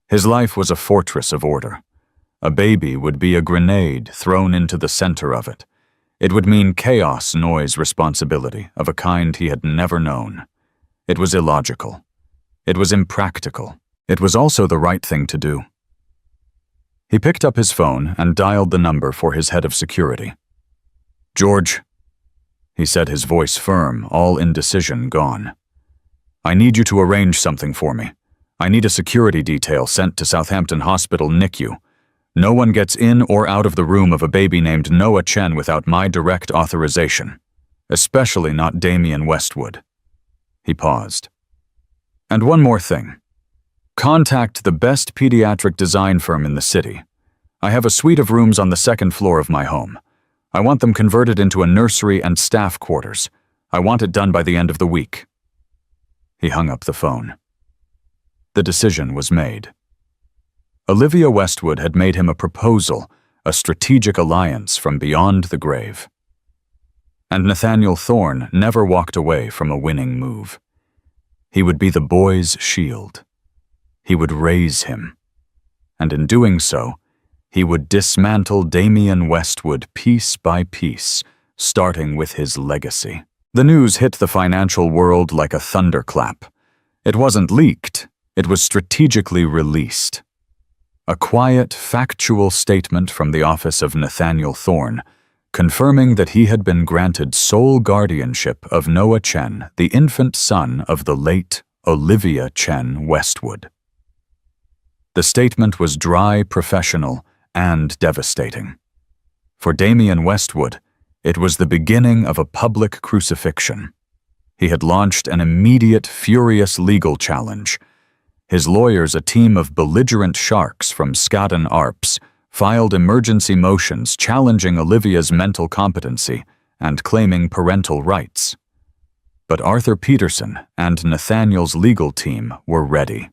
His life was a fortress of order. A baby would be a grenade thrown into the center of it. It would mean chaos, noise, responsibility of a kind he had never known. It was illogical. It was impractical. It was also the right thing to do. He picked up his phone and dialed the number for his head of security. "George," he said, his voice firm, all indecision gone. "I need you to arrange something for me. I need a security detail sent to Southampton Hospital NICU. No one gets in or out of the room of a baby named Noah Chen without my direct authorization, especially not Damien Westwood." He paused. "And one more thing. Contact the best pediatric design firm in the city. I have a suite of rooms on the second floor of my home. I want them converted into a nursery and staff quarters. I want it done by the end of the week." He hung up the phone. The decision was made. Olivia Westwood had made him a proposal, a strategic alliance from beyond the grave. And Nathaniel Thorne never walked away from a winning move. He would be the boy's shield. He would raise him. And in doing so, he would dismantle Damien Westwood piece by piece, starting with his legacy. The news hit the financial world like a thunderclap. It wasn't leaked, it was strategically released. A quiet, factual statement from the office of Nathaniel Thorne, confirming that he had been granted sole guardianship of Noah Chen, the infant son of the late Olivia Chen Westwood. The statement was dry, professional, and devastating. For Damien Westwood, it was the beginning of a public crucifixion. He had launched an immediate, furious legal challenge. His lawyers, a team of belligerent sharks from Skadden Arps, filed emergency motions challenging Olivia's mental competency and claiming parental rights. But Arthur Peterson and Nathaniel's legal team were ready.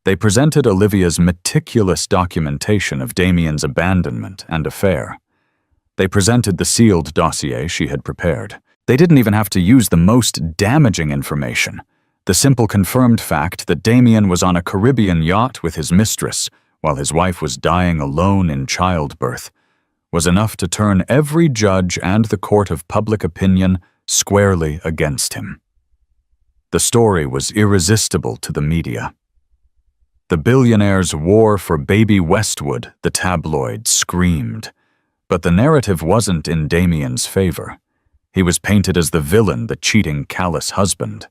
They presented Olivia's meticulous documentation of Damien's abandonment and affair. They presented the sealed dossier she had prepared. They didn't even have to use the most damaging information. The simple confirmed fact that Damien was on a Caribbean yacht with his mistress while his wife was dying alone in childbirth was enough to turn every judge and the court of public opinion squarely against him. The story was irresistible to the media. The Billionaire's war for baby Westwood, the tabloids screamed. But the narrative wasn't in Damien's favor. He was painted as the villain, the cheating, callous husband.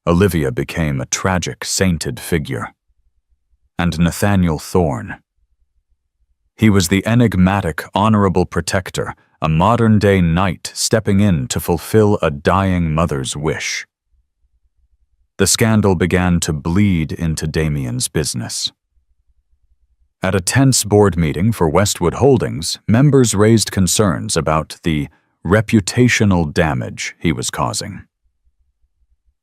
Olivia became a tragic, sainted figure. And Nathaniel Thorne. He was the enigmatic, honorable protector, a modern-day knight stepping in to fulfill a dying mother's wish. The scandal began to bleed into Damien's business. At a tense board meeting for Westwood Holdings, members raised concerns about the reputational damage he was causing.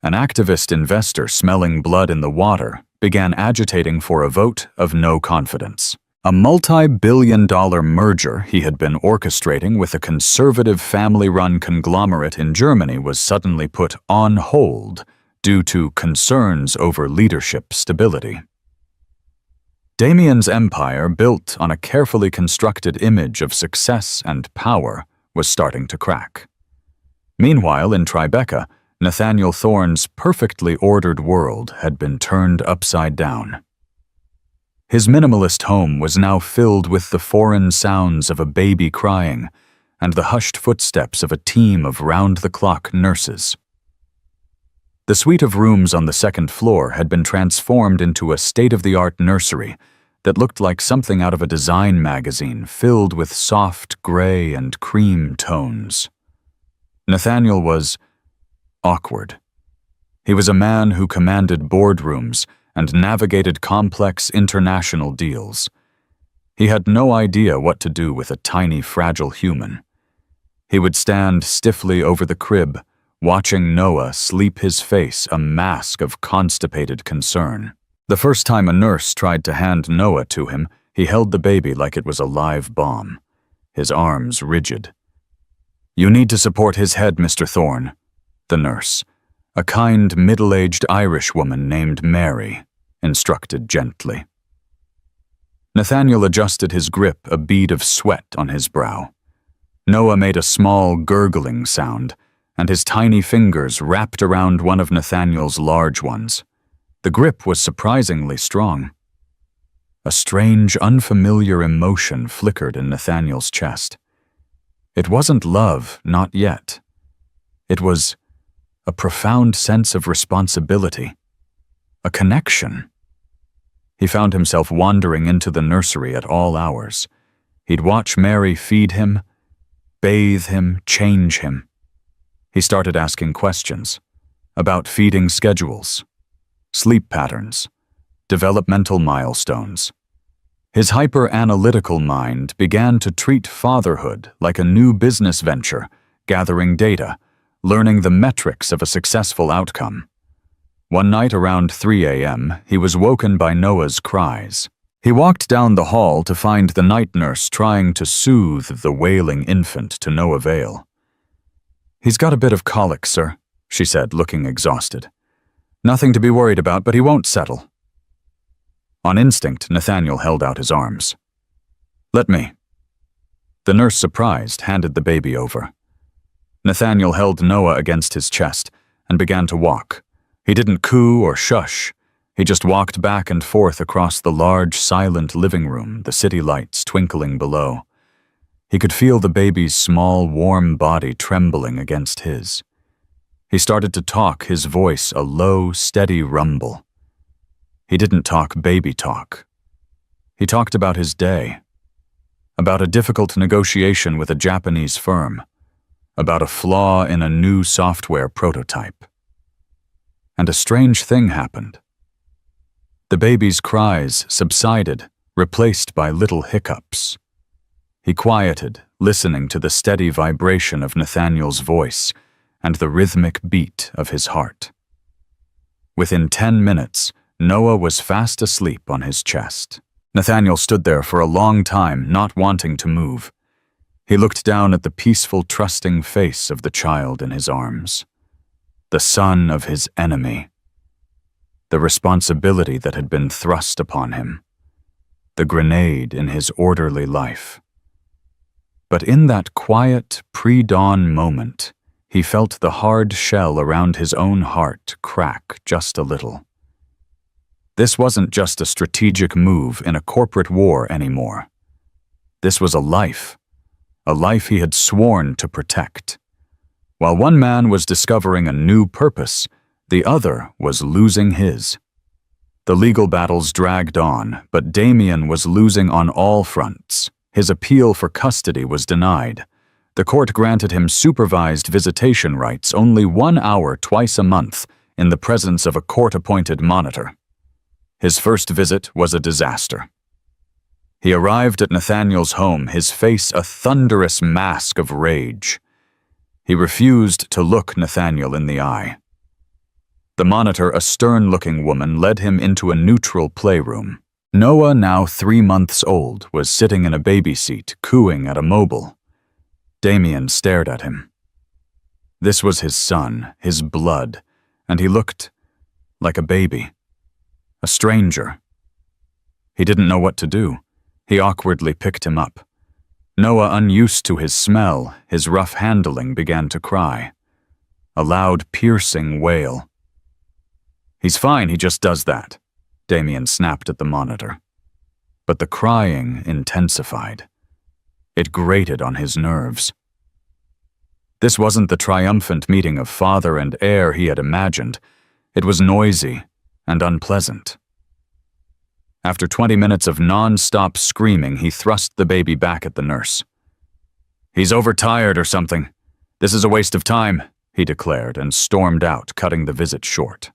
An activist investor smelling blood in the water began agitating for a vote of no confidence. A multi-billion-dollar merger he had been orchestrating with a conservative family-run conglomerate in Germany was suddenly put on hold due to concerns over leadership stability. Damien's empire, built on a carefully constructed image of success and power, was starting to crack. Meanwhile, in Tribeca, Nathaniel Thorne's perfectly ordered world had been turned upside down. His minimalist home was now filled with the foreign sounds of a baby crying and the hushed footsteps of a team of round-the-clock nurses. The suite of rooms on the second floor had been transformed into a state-of-the-art nursery that looked like something out of a design magazine filled with soft gray and cream tones. Nathaniel was awkward. He was a man who commanded boardrooms and navigated complex international deals. He had no idea what to do with a tiny, fragile human. He would stand stiffly over the crib, watching Noah sleep, his face a mask of constipated concern. The first time a nurse tried to hand Noah to him, he held the baby like it was a live bomb, his arms rigid. "You need to support his head, Mr. Thorne," the nurse, a kind, middle-aged Irish woman named Mary, instructed gently. Nathaniel adjusted his grip, a bead of sweat on his brow. Noah made a small, gurgling sound, and his tiny fingers wrapped around one of Nathaniel's large ones. The grip was surprisingly strong. A strange, unfamiliar emotion flickered in Nathaniel's chest. It wasn't love, not yet. It was a profound sense of responsibility, a connection. He found himself wandering into the nursery at all hours. He'd watch Mary feed him, bathe him, change him. He started asking questions about feeding schedules, sleep patterns, developmental milestones. His hyper-analytical mind began to treat fatherhood like a new business venture, gathering data, learning the metrics of a successful outcome. One night around 3 a.m., he was woken by Noah's cries. He walked down the hall to find the night nurse trying to soothe the wailing infant to no avail. "He's got a bit of colic, sir," she said, looking exhausted. "Nothing to be worried about, but he won't settle." On instinct, Nathaniel held out his arms. "Let me." The nurse, surprised, handed the baby over. Nathaniel held Noah against his chest and began to walk. He didn't coo or shush. He just walked back and forth across the large, silent living room, the city lights twinkling below. He could feel the baby's small, warm body trembling against his. He started to talk, his voice a low, steady rumble. He didn't talk baby talk. He talked about his day, about a difficult negotiation with a Japanese firm, about a flaw in a new software prototype. And a strange thing happened. The baby's cries subsided, replaced by little hiccups. He quieted, listening to the steady vibration of Nathaniel's voice and the rhythmic beat of his heart. Within 10 minutes, Noah was fast asleep on his chest. Nathaniel stood there for a long time, not wanting to move. He looked down at the peaceful, trusting face of the child in his arms. The son of his enemy. The responsibility that had been thrust upon him. The grenade in his orderly life. But in that quiet, pre-dawn moment, he felt the hard shell around his own heart crack just a little. This wasn't just a strategic move in a corporate war anymore. This was a life he had sworn to protect. While one man was discovering a new purpose, the other was losing his. The legal battles dragged on, but Damien was losing on all fronts. His appeal for custody was denied. The court granted him supervised visitation rights only 1 hour twice a month in the presence of a court-appointed monitor. His first visit was a disaster. He arrived at Nathaniel's home, his face a thunderous mask of rage. He refused to look Nathaniel in the eye. The monitor, a stern-looking woman, led him into a neutral playroom. Noah, now 3 months old, was sitting in a baby seat, cooing at a mobile. Damien stared at him. This was his son, his blood, and he looked like a baby. A stranger. He didn't know what to do. He awkwardly picked him up. Noah, unused to his smell, his rough handling, began to cry. A loud, piercing wail. "He's fine, he just does that," Damien snapped at the monitor. But the crying intensified. It grated on his nerves. This wasn't the triumphant meeting of father and heir he had imagined. It was noisy and unpleasant. After 20 minutes of non-stop screaming, he thrust the baby back at the nurse. "He's overtired or something. This is a waste of time," he declared and stormed out, cutting the visit short.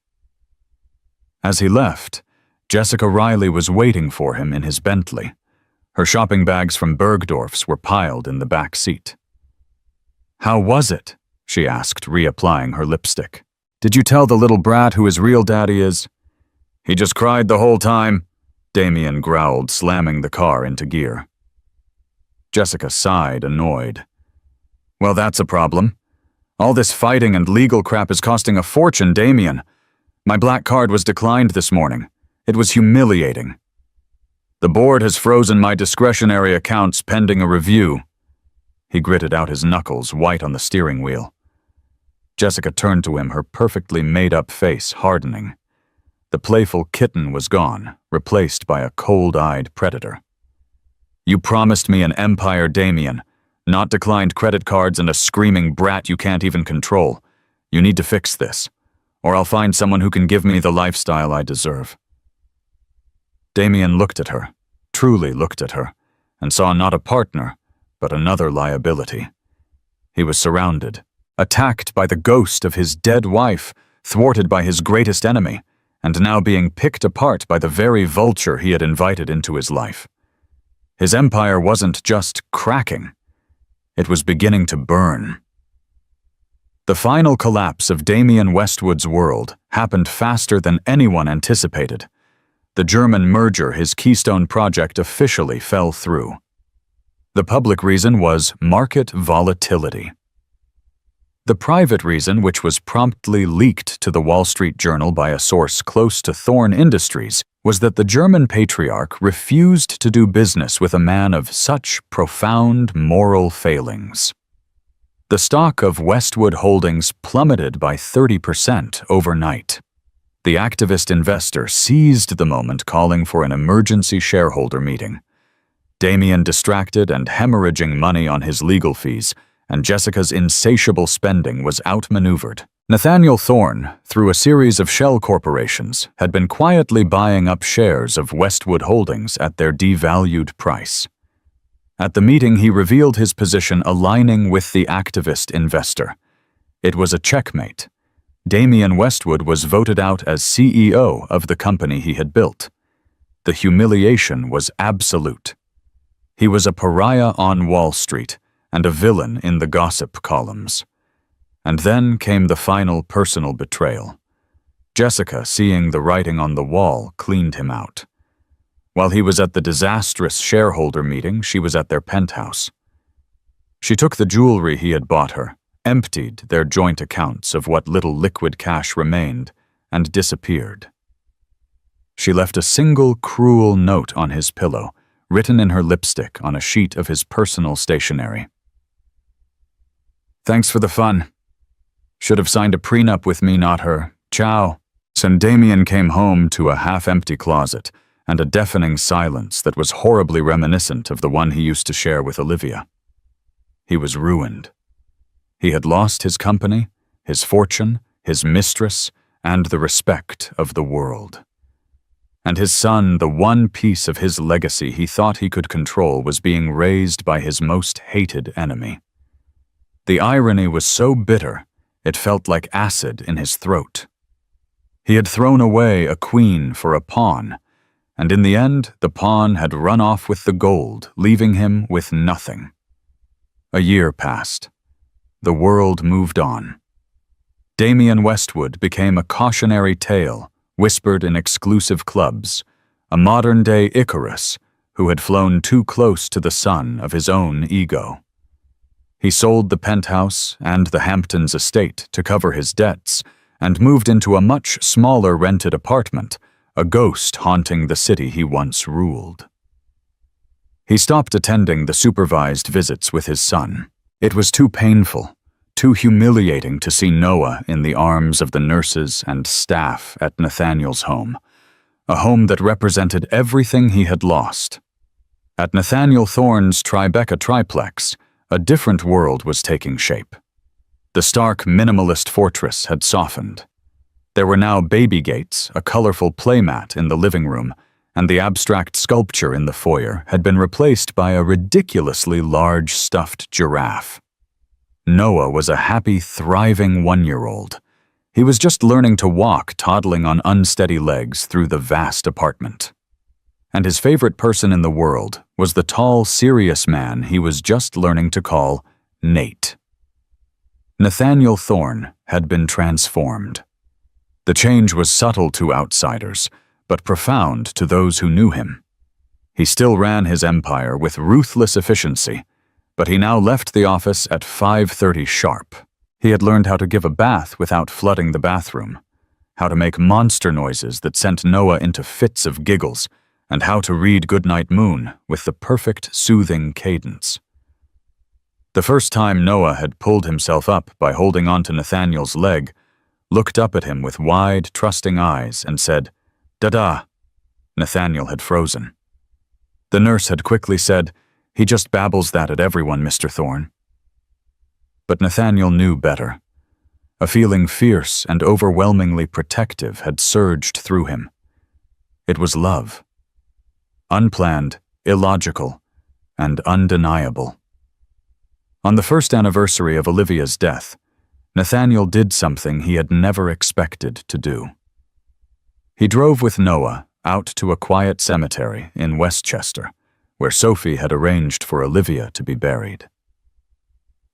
As he left, Jessica Riley was waiting for him in his Bentley. Her shopping bags from Bergdorf's were piled in the back seat. "How was it?" she asked, reapplying her lipstick. "Did you tell the little brat who his real daddy is?" "He just cried the whole time," Damien growled, slamming the car into gear. Jessica sighed, annoyed. "Well, that's a problem. All this fighting and legal crap is costing a fortune, Damien. My black card was declined this morning. It was humiliating. The board has frozen my discretionary accounts pending a review." He gritted out his knuckles, white on the steering wheel. Jessica turned to him, her perfectly made-up face hardening. The playful kitten was gone, replaced by a cold-eyed predator. "You promised me an empire, Damien, not declined credit cards and a screaming brat you can't even control. You need to fix this, or I'll find someone who can give me the lifestyle I deserve." Damien looked at her, truly looked at her, and saw not a partner, but another liability. He was surrounded, attacked by the ghost of his dead wife, thwarted by his greatest enemy, and now being picked apart by the very vulture he had invited into his life. His empire wasn't just cracking, it was beginning to burn. The final collapse of Damien Westwood's world happened faster than anyone anticipated. The German merger, his keystone project, officially fell through. The public reason was market volatility. The private reason, which was promptly leaked to the Wall Street Journal by a source close to Thorne Industries, was that the German patriarch refused to do business with a man of such profound moral failings. The stock of Westwood Holdings plummeted by 30% overnight. The activist investor seized the moment, calling for an emergency shareholder meeting. Damien distracted and hemorrhaging money on his legal fees, and Jessica's insatiable spending was outmaneuvered. Nathaniel Thorne, through a series of shell corporations, had been quietly buying up shares of Westwood Holdings at their devalued price. At the meeting, he revealed his position aligning with the activist investor. It was a checkmate. Damien Westwood was voted out as CEO of the company he had built. The humiliation was absolute. He was a pariah on Wall Street and a villain in the gossip columns. And then came the final personal betrayal. Jessica, seeing the writing on the wall, cleaned him out. While he was at the disastrous shareholder meeting, she was at their penthouse. She took the jewelry he had bought her, emptied their joint accounts of what little liquid cash remained, and disappeared. She left a single cruel note on his pillow, written in her lipstick on a sheet of his personal stationery. "Thanks for the fun. Should have signed a prenup with me, not her. Ciao." And Damien came home to a half-empty closet and a deafening silence that was horribly reminiscent of the one he used to share with Olivia. He was ruined. He had lost his company, his fortune, his mistress, and the respect of the world. And his son, the one piece of his legacy he thought he could control, was being raised by his most hated enemy. The irony was so bitter, it felt like acid in his throat. He had thrown away a queen for a pawn, and in the end, the pawn had run off with the gold, leaving him with nothing. A year passed. The world moved on. Damien Westwood became a cautionary tale, whispered in exclusive clubs, a modern-day Icarus who had flown too close to the sun of his own ego. He sold the penthouse and the Hamptons estate to cover his debts and moved into a much smaller rented apartment, a ghost haunting the city he once ruled. He stopped attending the supervised visits with his son. It was too painful, too humiliating to see Noah in the arms of the nurses and staff at Nathaniel's home, a home that represented everything he had lost. At Nathaniel Thorne's Tribeca triplex, a different world was taking shape. The stark minimalist fortress had softened. There were now baby gates, a colorful playmat in the living room, and the abstract sculpture in the foyer had been replaced by a ridiculously large stuffed giraffe. Noah was a happy, thriving one-year-old. He was just learning to walk, toddling on unsteady legs through the vast apartment. And his favorite person in the world was the tall, serious man he was just learning to call Nate. Nathaniel Thorne had been transformed. The change was subtle to outsiders, but profound to those who knew him. He still ran his empire with ruthless efficiency, but he now left the office at 5:30 sharp. He had learned how to give a bath without flooding the bathroom, how to make monster noises that sent Noah into fits of giggles, and how to read Goodnight Moon with the perfect soothing cadence. The first time Noah had pulled himself up by holding onto Nathaniel's leg, looked up at him with wide, trusting eyes, and said, "Dada." Nathaniel had frozen. The nurse had quickly said, "He just babbles that at everyone, Mr. Thorne." But Nathaniel knew better. A feeling fierce and overwhelmingly protective had surged through him. It was love. Unplanned, illogical, and undeniable. On the first anniversary of Olivia's death, Nathaniel did something he had never expected to do. He drove with Noah out to a quiet cemetery in Westchester, where Sophie had arranged for Olivia to be buried.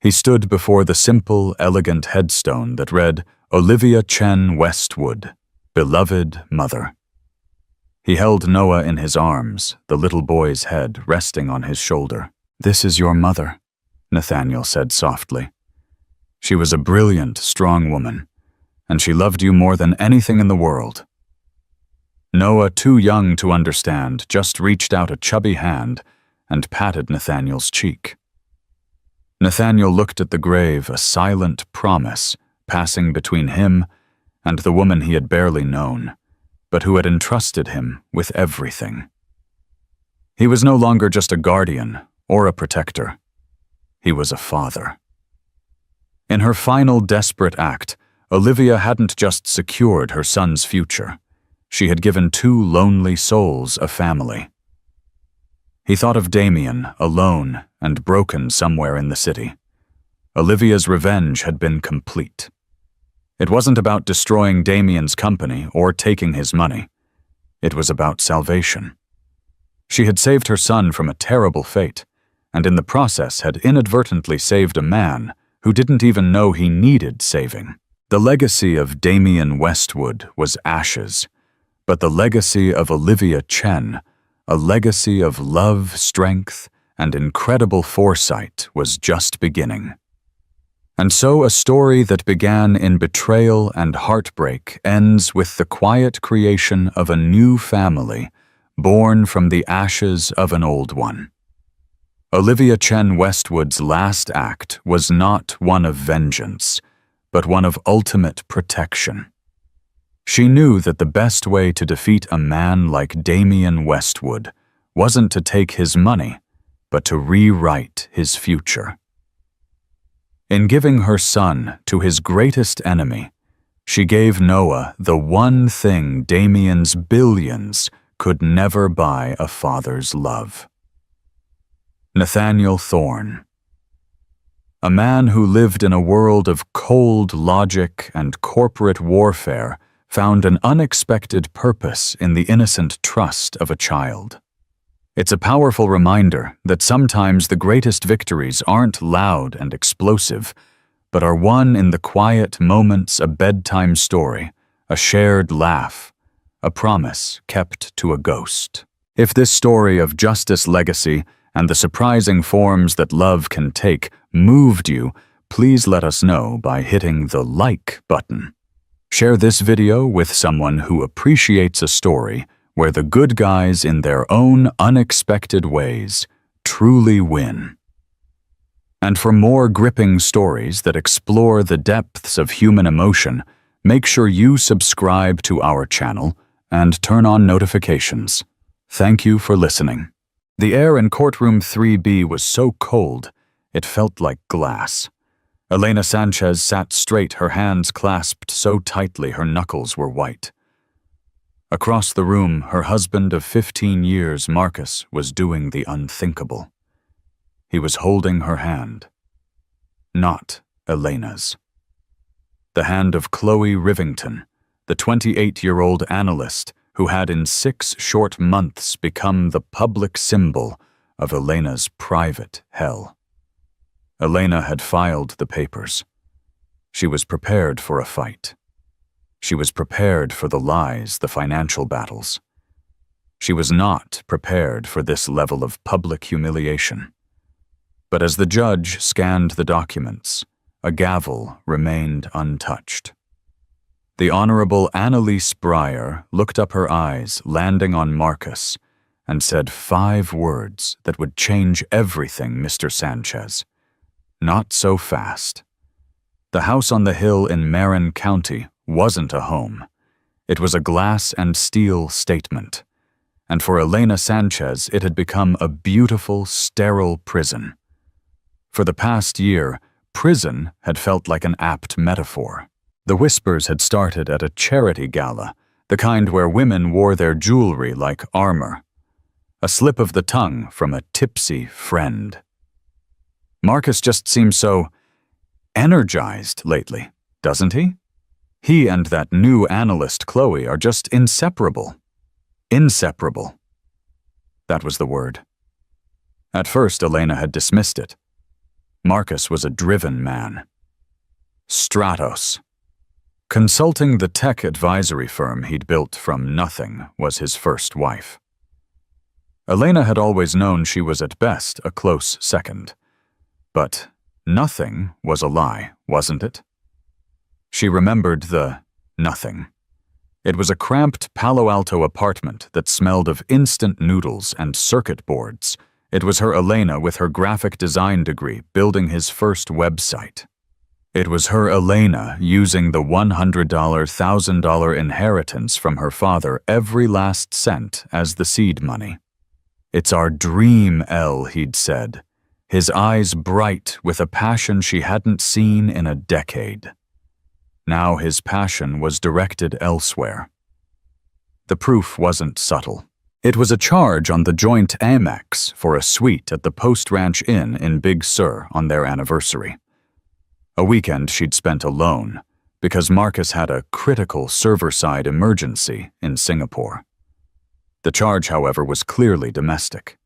He stood before the simple, elegant headstone that read, "Olivia Chen Westwood, beloved mother." He held Noah in his arms, the little boy's head resting on his shoulder. "This is your mother," Nathaniel said softly. She was a brilliant, strong woman, and she loved you more than anything in the world. Noah, too young to understand, just reached out a chubby hand and patted Nathaniel's cheek. Nathaniel looked at the grave, a silent promise passing between him and the woman he had barely known, but who had entrusted him with everything. He was no longer just a guardian or a protector. He was a father. In her final desperate act, Olivia hadn't just secured her son's future. She had given two lonely souls a family. He thought of Damien, alone and broken somewhere in the city. Olivia's revenge had been complete. It wasn't about destroying Damien's company or taking his money. It was about salvation. She had saved her son from a terrible fate, and in the process had inadvertently saved a man who didn't even know he needed saving. The legacy of Damien Westwood was ashes, but the legacy of Olivia Chen, a legacy of love, strength, and incredible foresight, was just beginning. And so a story that began in betrayal and heartbreak ends with the quiet creation of a new family born from the ashes of an old one. Olivia Chen Westwood's last act was not one of vengeance, but one of ultimate protection. She knew that the best way to defeat a man like Damien Westwood wasn't to take his money, but to rewrite his future. In giving her son to his greatest enemy, she gave Noah the one thing Damien's billions could never buy a father's love. Nathaniel Thorne. A man who lived in a world of cold logic and corporate warfare found an unexpected purpose in the innocent trust of a child. It's a powerful reminder that sometimes the greatest victories aren't loud and explosive, but are won in the quiet moments, a bedtime story, a shared laugh, a promise kept to a ghost. If this story of justice, legacy, and the surprising forms that love can take moved you, please let us know by hitting the like button. Share this video with someone who appreciates a story where the good guys in their own unexpected ways truly win. And for more gripping stories that explore the depths of human emotion, make sure you subscribe to our channel and turn on notifications. Thank you for listening. The air in courtroom 3B was so cold, it felt like glass. Elena Sanchez sat straight, her hands clasped so tightly her knuckles were white. Across the room, her husband of 15 years, Marcus, was doing the unthinkable. He was holding her hand. Not Elena's. The hand of Chloe Rivington, the 28-year-old analyst who had in 6 short months become the public symbol of Elena's private hell. Elena had filed the papers. She was prepared for a fight. She was prepared for the lies, the financial battles. She was not prepared for this level of public humiliation. But as the judge scanned the documents, a gavel remained untouched. The Honorable Annalise Breyer looked up her eyes, landing on Marcus, and said 5 words that would change everything, Mr. Sanchez. Not so fast. The house on the hill in Marin County wasn't a home. It was a glass and steel statement. And for Elena Sanchez, it had become a beautiful, sterile prison. For the past year, prison had felt like an apt metaphor. The whispers had started at a charity gala, the kind where women wore their jewelry like armor. A slip of the tongue from a tipsy friend. Marcus just seems so energized lately, doesn't he? He and that new analyst, Chloe, are just inseparable. Inseparable. That was the word. At first, Elena had dismissed it. Marcus was a driven man. Stratos. Consulting the tech advisory firm he'd built from nothing was his first wife. Elena had always known she was at best a close second. But nothing was a lie wasn't it? She remembered the nothing. It was a cramped Palo Alto apartment that smelled of instant noodles and circuit boards. It was her Elena with her graphic design degree building his first website. It was her Elena using the $100,000 $1,000 inheritance from her father, every last cent, as the seed money. "It's our dream, Elle," he'd said, his eyes bright with a passion she hadn't seen in a decade. Now his passion was directed elsewhere. The proof wasn't subtle. It was a charge on the joint Amex for a suite at the Post Ranch Inn in Big Sur on their anniversary. A weekend she'd spent alone because Marcus had a critical server-side emergency in Singapore. The charge, however, was clearly domestic.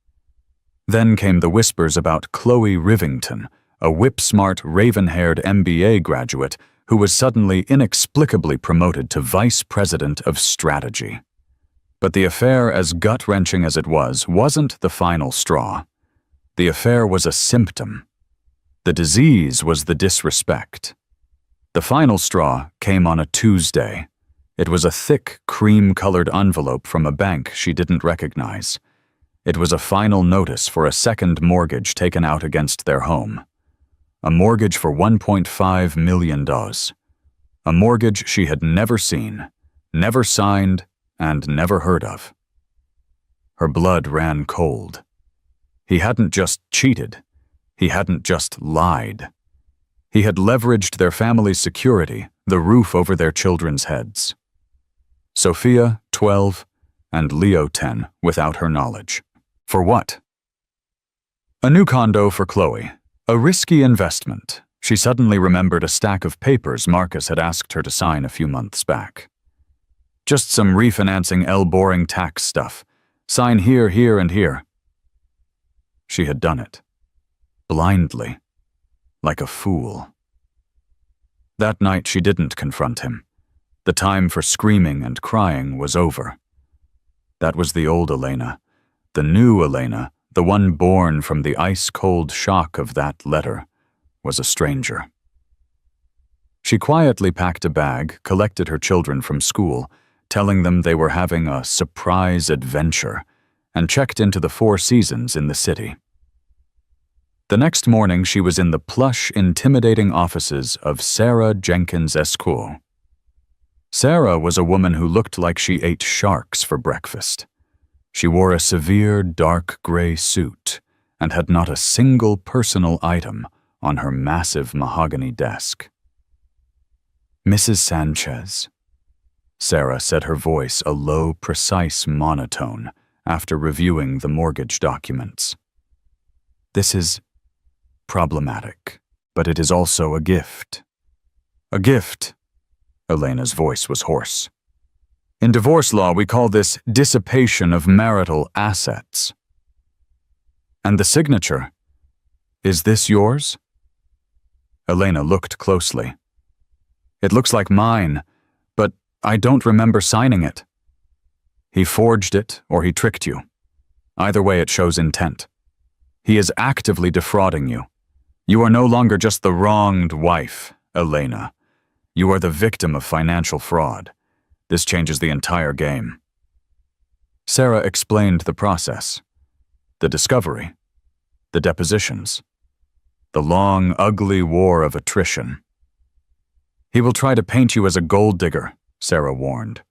Then came the whispers about Chloe Rivington, a whip-smart, raven-haired MBA graduate who was suddenly inexplicably promoted to vice president of strategy. But the affair, as gut-wrenching as it was, wasn't the final straw. The affair was a symptom. The disease was the disrespect. The final straw came on a Tuesday. It was a thick, cream-colored envelope from a bank she didn't recognize. It was a final notice for a second mortgage taken out against their home. A mortgage for $1.5 million. A mortgage she had never seen, never signed, and never heard of. Her blood ran cold. He hadn't just cheated. He hadn't just lied. He had leveraged their family's security, the roof over their children's heads. Sophia, 12, and Leo, 10, without her knowledge. For what? A new condo for Chloe. A risky investment. She suddenly remembered a stack of papers Marcus had asked her to sign a few months back. Just some refinancing boring tax stuff. Sign here, here, and here. She had done it. Blindly. Like a fool. That night she didn't confront him. The time for screaming and crying was over. That was the old Elena. The new Elena, the one born from the ice-cold shock of that letter, was a stranger. She quietly packed a bag, collected her children from school, telling them they were having a surprise adventure, and checked into the Four Seasons in the city. The next morning she was in the plush, intimidating offices of Sarah Jenkins Escour. Sarah was a woman who looked like she ate sharks for breakfast. She wore a severe, dark gray suit and had not a single personal item on her massive mahogany desk. "Mrs. Sanchez," Sarah said, her voice a low, precise monotone after reviewing the mortgage documents. "This is problematic, but it is also a gift." "A gift?" Elena's voice was hoarse. "In divorce law, we call this dissipation of marital assets." "And the signature? Is this yours?" Elena looked closely. "It looks like mine, but I don't remember signing it." "He forged it, or he tricked you. Either way, it shows intent. He is actively defrauding you. You are no longer just the wronged wife, Elena. You are the victim of financial fraud. This changes the entire game." Sarah explained the process. The discovery. The depositions. The long, ugly war of attrition. "He will try to paint you as a gold digger," Sarah warned.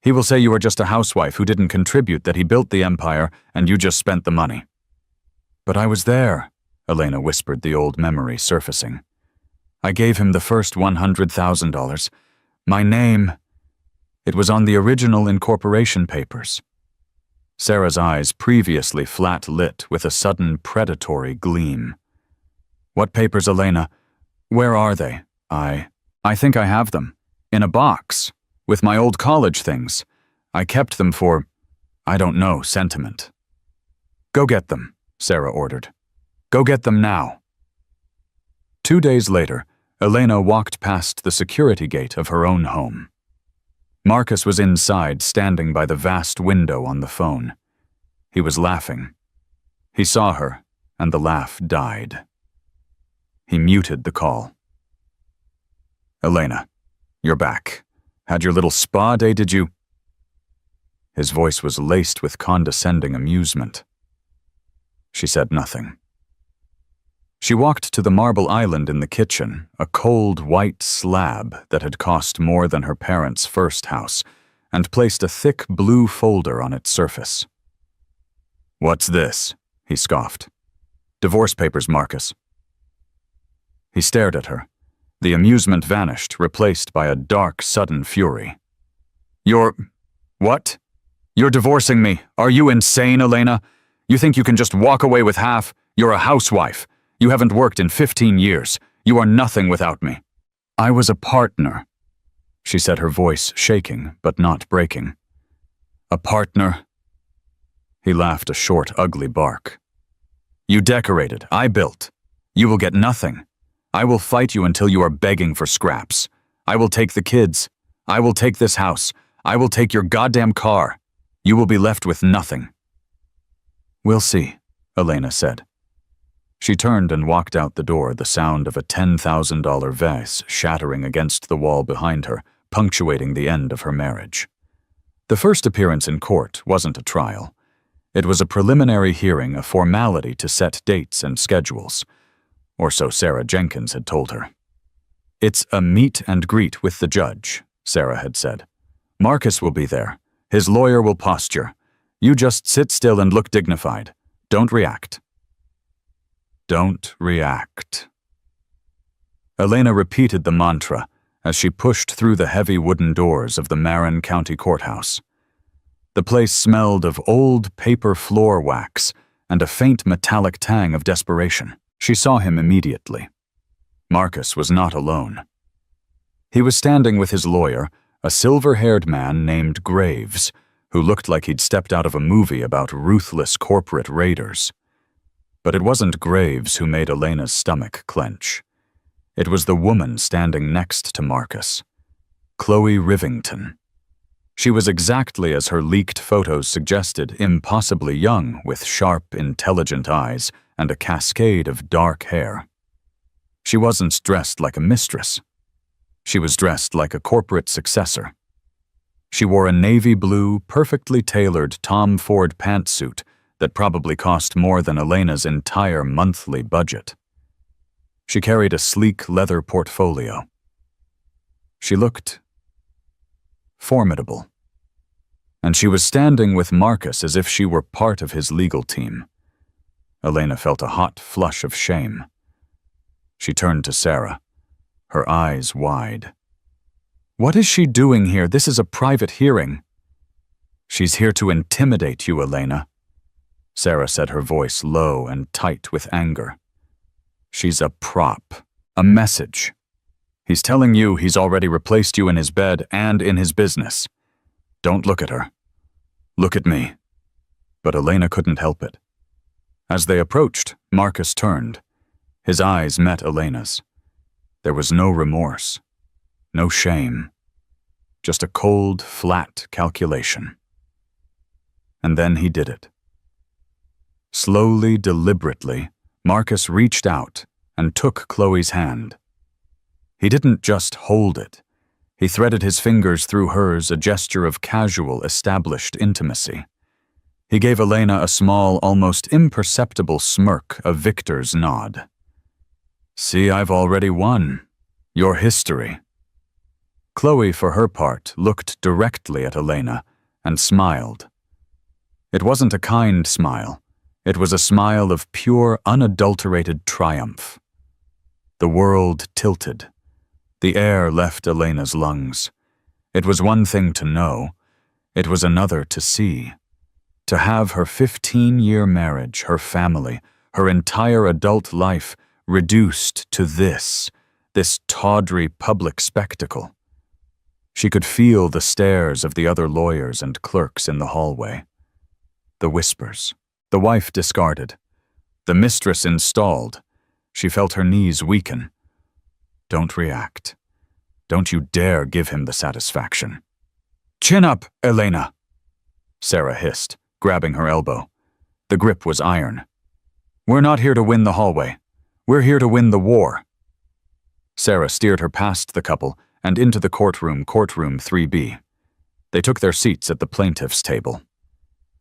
"He will say you are just a housewife who didn't contribute, that he built the empire and you just spent the money." "But I was there," Elena whispered, the old memory surfacing. "I gave him the first $100,000. My name, it was on the original incorporation papers." Sarah's eyes, previously flat-lit with a sudden predatory gleam. "What papers, Elena? Where are they?" I think I have them. In a box, with my old college things. I kept them for, I don't know, sentiment." "Go get them," Sarah ordered. "Go get them now." 2 days later, Elena walked past the security gate of her own home. Marcus was inside, standing by the vast window on the phone. He was laughing. He saw her, and the laugh died. He muted the call. Elena, you're back. Had your little spa day, did you? His voice was laced with condescending amusement. She said nothing. She walked to the marble island in the kitchen, a cold white slab that had cost more than her parents' first house, and placed a thick blue folder on its surface. "What's this?" he scoffed. "Divorce papers, Marcus." He stared at her. The amusement vanished, replaced by a dark, sudden fury. What? You're divorcing me. Are you insane, Elena? You think you can just walk away with half? You're a housewife. You haven't worked in 15 years. You are nothing without me. I was a partner, she said, her voice shaking but not breaking. A partner? He laughed a short, ugly bark. You decorated. I built. You will get nothing. I will fight you until you are begging for scraps. I will take the kids. I will take this house. I will take your goddamn car. You will be left with nothing. We'll see, Elena said. She turned and walked out the door, the sound of a $10,000 vase shattering against the wall behind her, punctuating the end of her marriage. The first appearance in court wasn't a trial. It was a preliminary hearing, a formality to set dates and schedules. Or so Sarah Jenkins had told her. It's a meet and greet with the judge, Sarah had said. Marcus will be there. His lawyer will posture. You just sit still and look dignified. Don't react. Don't react. Elena repeated the mantra as she pushed through the heavy wooden doors of the Marin County Courthouse. The place smelled of old paper floor wax and a faint metallic tang of desperation. She saw him immediately. Marcus was not alone. He was standing with his lawyer, a silver-haired man named Graves, who looked like he'd stepped out of a movie about ruthless corporate raiders. But it wasn't Graves who made Elena's stomach clench. It was the woman standing next to Marcus, Chloe Rivington. She was exactly as her leaked photos suggested, impossibly young, with sharp, intelligent eyes and a cascade of dark hair. She wasn't dressed like a mistress. She was dressed like a corporate successor. She wore a navy blue, perfectly tailored Tom Ford pantsuit that probably cost more than Elena's entire monthly budget. She carried a sleek leather portfolio. She looked formidable. And she was standing with Marcus as if she were part of his legal team. Elena felt a hot flush of shame. She turned to Sarah, her eyes wide. What is she doing here? This is a private hearing. She's here to intimidate you, Elena, Sarah said, her voice low and tight with anger. She's a prop, a message. He's telling you he's already replaced you in his bed and in his business. Don't look at her. Look at me. But Elena couldn't help it. As they approached, Marcus turned. His eyes met Elena's. There was no remorse, no shame, just a cold, flat calculation. And then he did it. Slowly, deliberately, Marcus reached out and took Chloe's hand. He didn't just hold it. He threaded his fingers through hers, a gesture of casual, established intimacy. He gave Elena a small, almost imperceptible smirk, a victor's nod. See, I've already won. Your history. Chloe, for her part, looked directly at Elena and smiled. It wasn't a kind smile. It was a smile of pure, unadulterated triumph. The world tilted. The air left Elena's lungs. It was one thing to know. It was another to see. To have her 15-year marriage, her family, her entire adult life reduced to this tawdry public spectacle. She could feel the stares of the other lawyers and clerks in the hallway. The whispers. The wife discarded. The mistress installed. She felt her knees weaken. Don't react. Don't you dare give him the satisfaction. Chin up, Elena, Sarah hissed, grabbing her elbow. The grip was iron. We're not here to win the hallway. We're here to win the war. Sarah steered her past the couple and into the courtroom 3B. They took their seats at the plaintiff's table.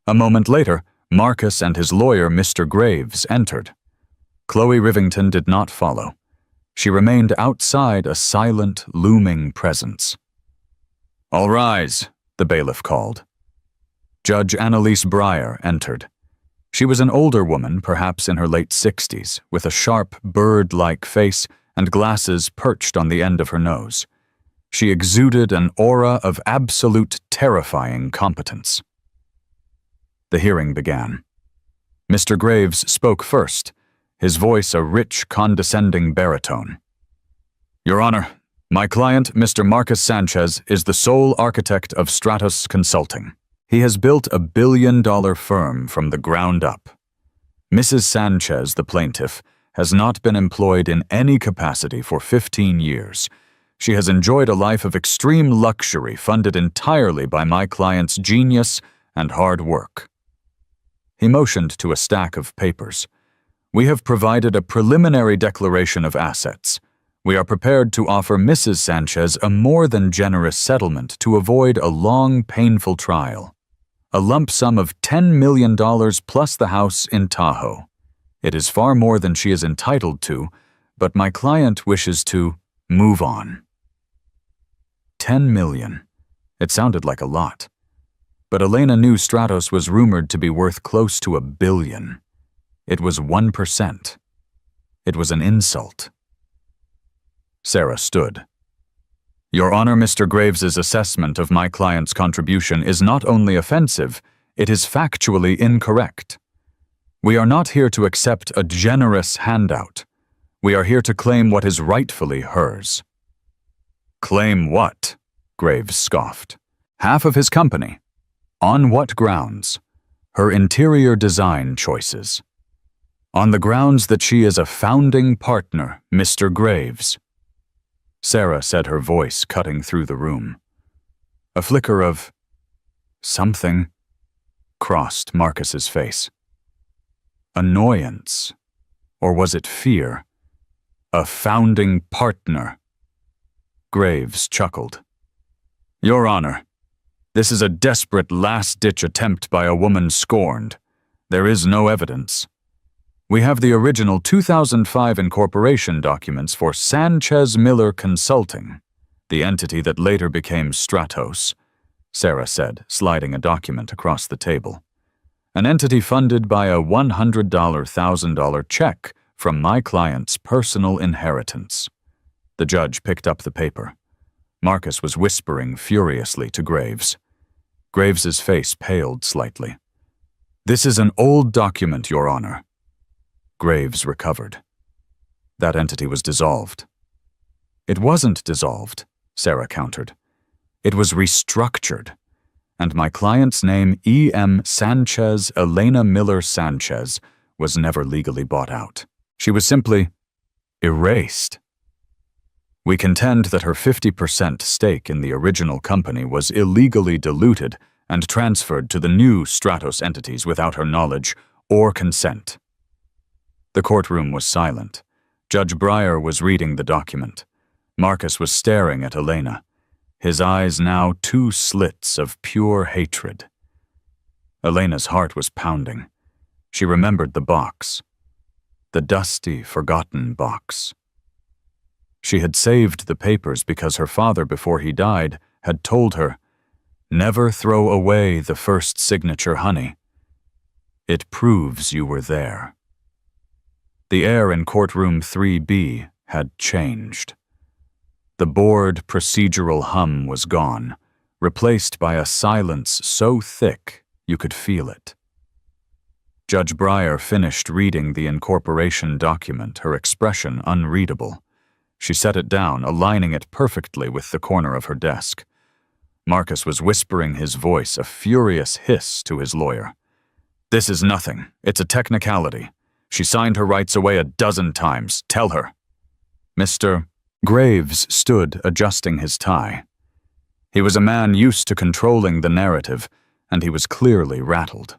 A moment later, Marcus and his lawyer, Mr. Graves, entered. Chloe Rivington did not follow. She remained outside, a silent, looming presence. "All rise," the bailiff called. Judge Annalise Breyer entered. She was an older woman, perhaps in her late 60s, with a sharp, bird-like face and glasses perched on the end of her nose. She exuded an aura of absolute terrifying competence. The hearing began. Mr. Graves spoke first, his voice a rich, condescending baritone. "Your Honor, my client, Mr. Marcus Sanchez, is the sole architect of Stratos Consulting. He has built a billion-dollar firm from the ground up. Mrs. Sanchez, the plaintiff, has not been employed in any capacity for 15 years. She has enjoyed a life of extreme luxury funded entirely by my client's genius and hard work." He motioned to a stack of papers. "We have provided a preliminary declaration of assets. We are prepared to offer Mrs. Sanchez a more than generous settlement to avoid a long, painful trial. A lump sum of $10 million plus the house in Tahoe. It is far more than she is entitled to, but my client wishes to move on." 10 million. It sounded like a lot. But Elena knew Stratos was rumored to be worth close to $1 billion. It was 1%. It was an insult. Sarah stood. "Your Honor, Mr. Graves's assessment of my client's contribution is not only offensive, it is factually incorrect. We are not here to accept a generous handout. We are here to claim what is rightfully hers." "Claim what?" Graves scoffed. "Half of his company. On what grounds? Her interior design choices. On the grounds that she is a founding partner, Mr. Graves." Sarah said, her voice cutting through the room. A flicker of something crossed Marcus's face. Annoyance. Or was it fear? A founding partner. Graves chuckled. "Your Honor, this is a desperate last-ditch attempt by a woman scorned. There is no evidence. We have the original 2005 incorporation documents for Sanchez Miller Consulting, the entity that later became Stratos," Sarah said, sliding a document across the table. "An entity funded by a $100,000 check from my client's personal inheritance." The judge picked up the paper. Marcus was whispering furiously to Graves. Graves's face paled slightly. "This is an old document, Your Honor." Graves recovered. That entity was dissolved. "It wasn't dissolved," Sarah countered. "It was restructured, and my client's name, E.M. Sanchez Elena Miller Sanchez, was never legally bought out. She was simply erased. We contend that her 50% stake in the original company was illegally diluted and transferred to the new Stratos entities without her knowledge or consent." The courtroom was silent. Judge Breyer was reading the document. Marcus was staring at Elena, his eyes now 2 slits of pure hatred. Elena's heart was pounding. She remembered the box. The dusty, forgotten box. She had saved the papers because her father, before he died, had told her, "Never throw away the first signature, honey. It proves you were there." The air in courtroom 3B had changed. The bored, procedural hum was gone, replaced by a silence so thick you could feel it. Judge Breyer finished reading the incorporation document, her expression unreadable. She set it down, aligning it perfectly with the corner of her desk. Marcus was whispering his voice, a furious hiss, to his lawyer. "This is nothing. It's a technicality. She signed her rights away a dozen times. Tell her." Mr. Graves stood, adjusting his tie. He was a man used to controlling the narrative, and he was clearly rattled.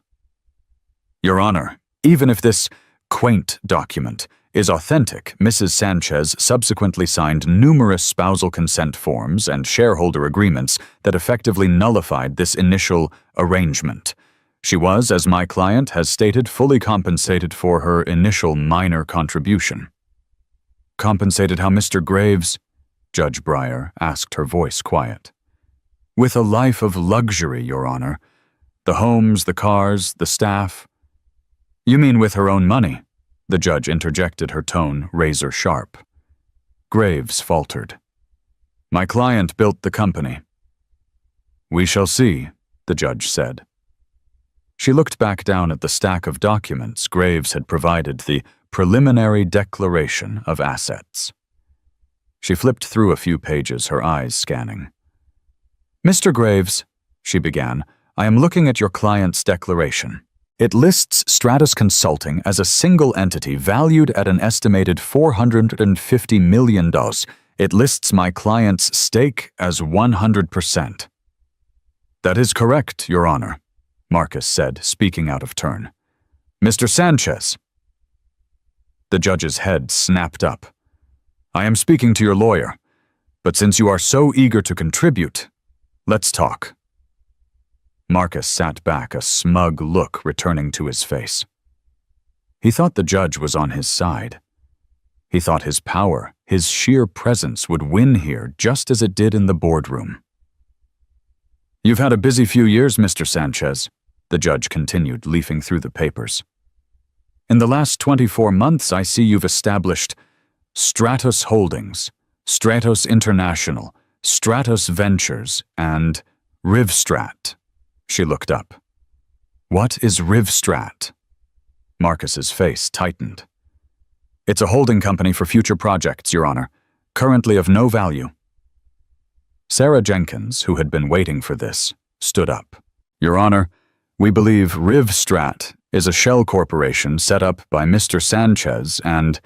"Your Honor, even if this quaint document is authentic. Mrs. Sanchez subsequently signed numerous spousal consent forms and shareholder agreements that effectively nullified this initial arrangement. She was, as my client has stated, fully compensated for her initial minor contribution. Compensated how, Mr. Graves? Judge Breyer asked, her voice quiet. With a life of luxury, Your Honor. The homes, the cars, the staff. You mean with her own money? The judge interjected, her tone razor sharp. Graves faltered. My client built the company. We shall see, the judge said. She looked back down at the stack of documents Graves had provided, the preliminary declaration of assets. She flipped through a few pages, her eyes scanning. Mr. Graves, she began, I am looking at your client's declaration. It lists Stratus Consulting as a single entity valued at an estimated $450 million. It lists my client's stake as 100%. That is correct, Your Honor, Marcus said, speaking out of turn. Mr. Sanchez. The judge's head snapped up. I am speaking to your lawyer, but since you are so eager to contribute, let's talk. Marcus sat back, a smug look returning to his face. He thought the judge was on his side. He thought his power, his sheer presence would win here just as it did in the boardroom. You've had a busy few years, Mr. Sanchez, the judge continued, leafing through the papers. In the last 24 months, I see you've established Stratos Holdings, Stratos International, Stratos Ventures, and Rivstrat. She looked up. What is Rivstrat? Marcus's face tightened. It's a holding company for future projects, Your Honor, currently of no value. Sarah Jenkins, who had been waiting for this, stood up. Your Honor, we believe Rivstrat is a shell corporation set up by Mr. Sanchez and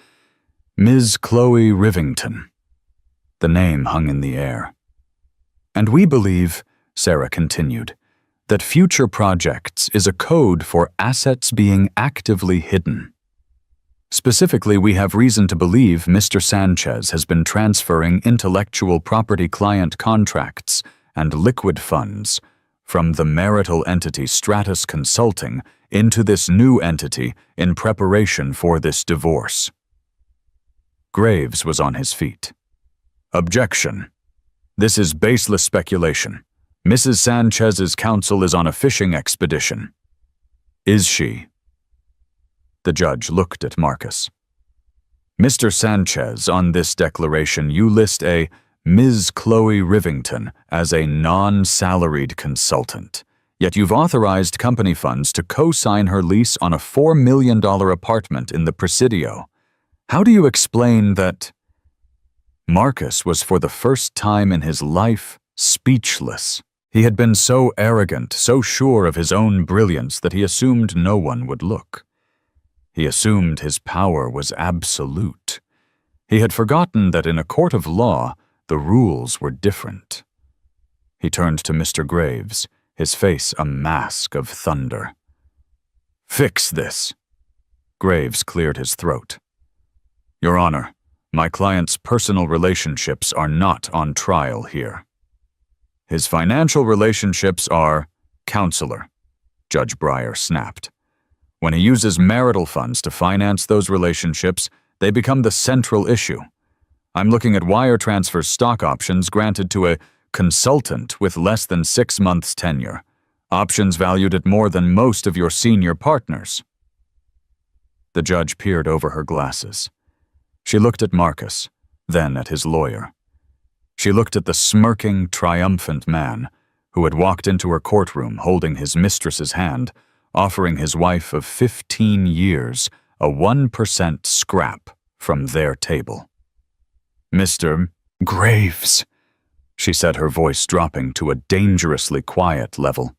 Ms. Chloe Rivington. The name hung in the air. And we believe, Sarah continued, that future projects is a code for assets being actively hidden. Specifically, we have reason to believe Mr. Sanchez has been transferring intellectual property client contracts and liquid funds from the marital entity Stratus Consulting into this new entity in preparation for this divorce. Graves was on his feet. Objection. This is baseless speculation. Mrs. Sanchez's counsel is on a fishing expedition. Is she? The judge looked at Marcus. Mr. Sanchez, on this declaration, you list a Ms. Chloe Rivington as a non-salaried consultant, yet you've authorized company funds to co-sign her lease on a $4 million apartment in the Presidio. How do you explain that? Marcus was for the first time in his life speechless. He had been so arrogant, so sure of his own brilliance that he assumed no one would look. He assumed his power was absolute. He had forgotten that in a court of law, the rules were different. He turned to Mr. Graves, his face a mask of thunder. Fix this. Graves cleared his throat. Your Honor, my client's personal relationships are not on trial here. His financial relationships are counselor, Judge Breyer snapped. When he uses marital funds to finance those relationships, they become the central issue. I'm looking at wire transfer stock options granted to a consultant with less than 6 months tenure, options valued at more than most of your senior partners. The judge peered over her glasses. She looked at Marcus, then at his lawyer. She looked at the smirking, triumphant man who had walked into her courtroom holding his mistress's hand, offering his wife of 15 years a 1% scrap from their table. Mr. Graves, she said, her voice dropping to a dangerously quiet level.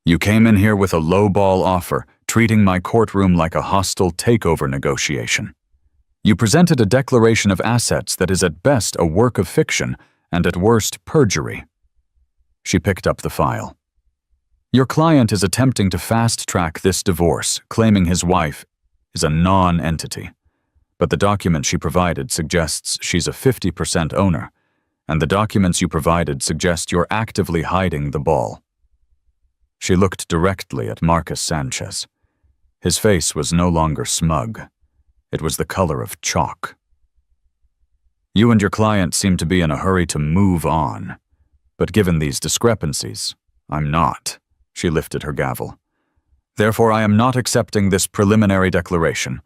You came in here with a lowball offer, treating my courtroom like a hostile takeover negotiation. You presented a declaration of assets that is at best a work of fiction and at worst perjury. She picked up the file. Your client is attempting to fast-track this divorce, claiming his wife is a non-entity, but the document she provided suggests she's a 50% owner, and the documents you provided suggest you're actively hiding the ball. She looked directly at Marcus Sanchez. His face was no longer smug. It was the color of chalk. You and your client seem to be in a hurry to move on, but given these discrepancies, I'm not. She lifted her gavel. Therefore, I am not accepting this preliminary declaration.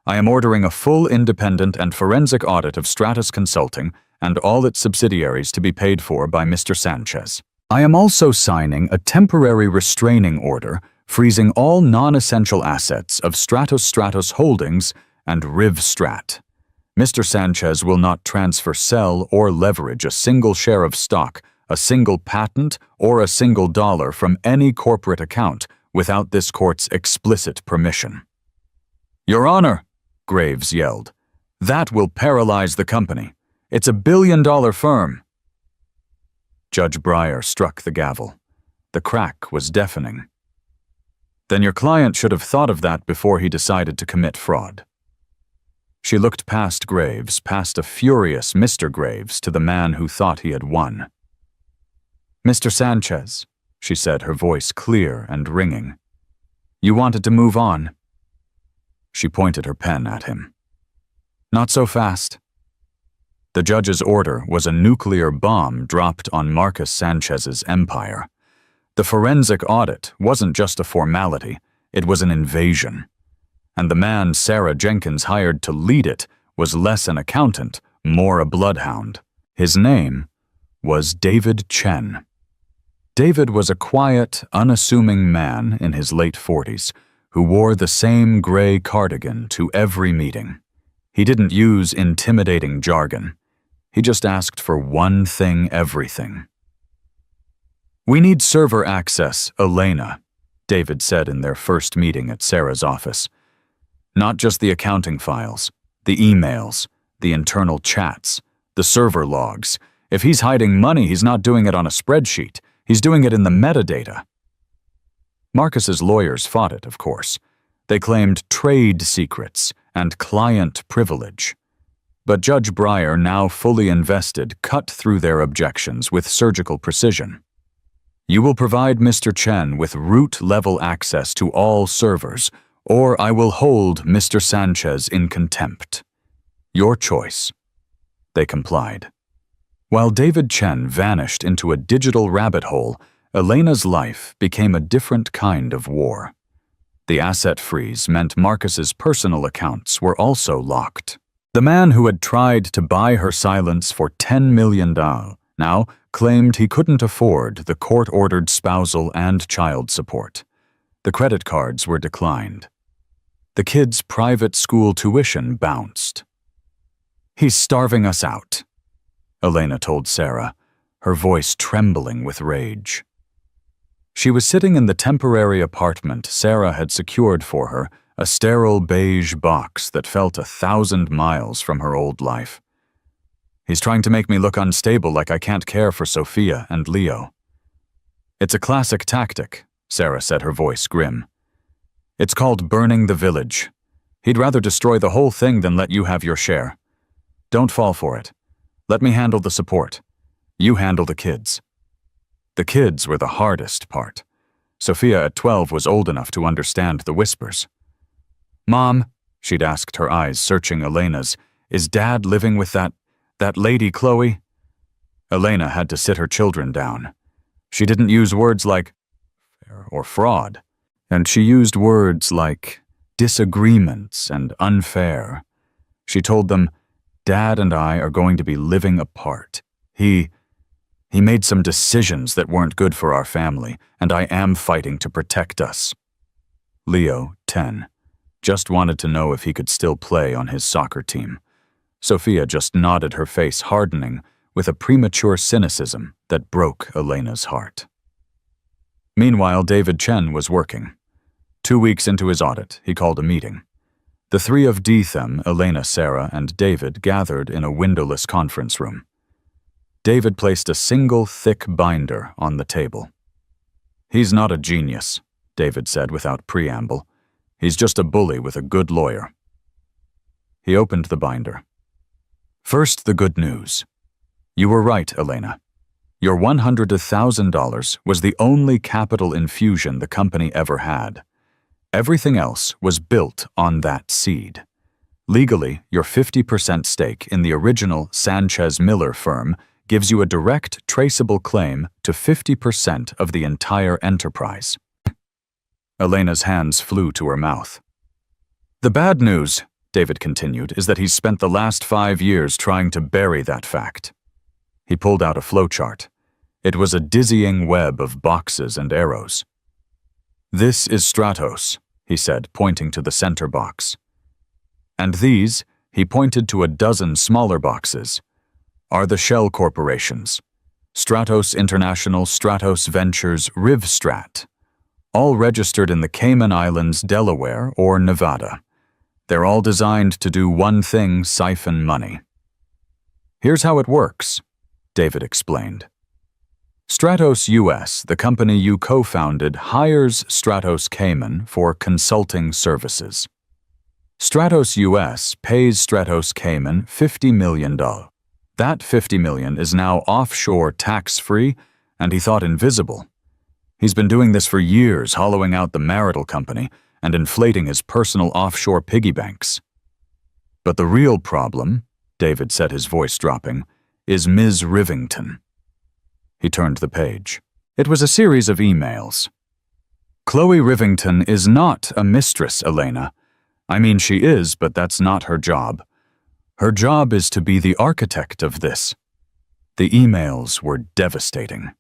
I am ordering a full independent and forensic audit of Stratus Consulting and all its subsidiaries to be paid for by Mr. Sanchez. I am also signing a temporary restraining order freezing all non-essential assets of Stratos Holdings and Rivstrat. Mr. Sanchez will not transfer, sell, or leverage a single share of stock, a single patent, or a single dollar from any corporate account without this court's explicit permission. Your Honor, Graves yelled, that will paralyze the company. It's a billion-dollar firm. Judge Breyer struck the gavel. The crack was deafening. Then your client should have thought of that before he decided to commit fraud. She looked past Graves, past a furious Mr. Graves, to the man who thought he had won. Mr. Sanchez, she said, her voice clear and ringing. You wanted to move on. She pointed her pen at him. Not so fast. The judge's order was a nuclear bomb dropped on Marcus Sanchez's empire. The forensic audit wasn't just a formality, it was an invasion. And the man Sarah Jenkins hired to lead it was less an accountant, more a bloodhound. His name was David Chen. David was a quiet, unassuming man in his late 40s who wore the same gray cardigan to every meeting. He didn't use intimidating jargon. He just asked for one thing, everything. We need server access, Elena, David said in their first meeting at Sarah's office. Not just the accounting files, the emails, the internal chats, the server logs. If he's hiding money, he's not doing it on a spreadsheet. He's doing it in the metadata. Marcus's lawyers fought it, of course. They claimed trade secrets and client privilege. But Judge Breyer, now fully invested, cut through their objections with surgical precision. You will provide Mr. Chen with root-level access to all servers, or I will hold Mr. Sanchez in contempt. Your choice. They complied. While David Chen vanished into a digital rabbit hole, Elena's life became a different kind of war. The asset freeze meant Marcus's personal accounts were also locked. The man who had tried to buy her silence for $10 million now claimed he couldn't afford the court-ordered spousal and child support. The credit cards were declined. The kids' private school tuition bounced. He's starving us out, Elena told Sarah, her voice trembling with rage. She was sitting in the temporary apartment Sarah had secured for her, a sterile beige box that felt 1,000 miles from her old life. He's trying to make me look unstable, like I can't care for Sophia and Leo. It's a classic tactic, Sarah said, her voice grim. It's called burning the village. He'd rather destroy the whole thing than let you have your share. Don't fall for it. Let me handle the support. You handle the kids. The kids were the hardest part. Sophia at 12 was old enough to understand the whispers. Mom, she'd asked, her eyes searching Elena's, is Dad living with that lady Chloe? Elena had to sit her children down. She didn't use words like fair or fraud, and she used words like disagreements and unfair. She told them, Dad and I are going to be living apart. He made some decisions that weren't good for our family, and I am fighting to protect us. Leo, 10, just wanted to know if he could still play on his soccer team. Sophia just nodded, her face hardening with a premature cynicism that broke Elena's heart. Meanwhile, David Chen was working. 2 weeks into his audit, he called a meeting. The three of them, Elena, Sarah, and David, gathered in a windowless conference room. David placed a single thick binder on the table. He's not a genius, David said without preamble. He's just a bully with a good lawyer. He opened the binder. First, the good news. You were right, Elena. Your $100,000 was the only capital infusion the company ever had. Everything else was built on that seed. Legally, your 50% stake in the original Sanchez-Miller firm gives you a direct, traceable claim to 50% of the entire enterprise. Elena's hands flew to her mouth. The bad news, David continued, is that he's spent the last 5 years trying to bury that fact. He pulled out a flowchart. It was a dizzying web of boxes and arrows. This is Stratos, he said, pointing to the center box. And these, he pointed to a dozen smaller boxes, are the shell corporations, Stratos International, Stratos Ventures, Rivstrat, all registered in the Cayman Islands, Delaware, or Nevada. They're all designed to do one thing: siphon money. Here's how it works, David explained. Stratos US, the company you co-founded, hires Stratos Cayman for consulting services. Stratos US pays Stratos Cayman $50 million. That $50 million is now offshore tax-free, and he thought invisible. He's been doing this for years, hollowing out the marital company and inflating his personal offshore piggy banks. But the real problem, David said, his voice dropping, is Ms. Rivington. He turned the page. It was a series of emails. Chloe Rivington is not a mistress, Elena. I mean, she is, but that's not her job. Her job is to be the architect of this. The emails were devastating.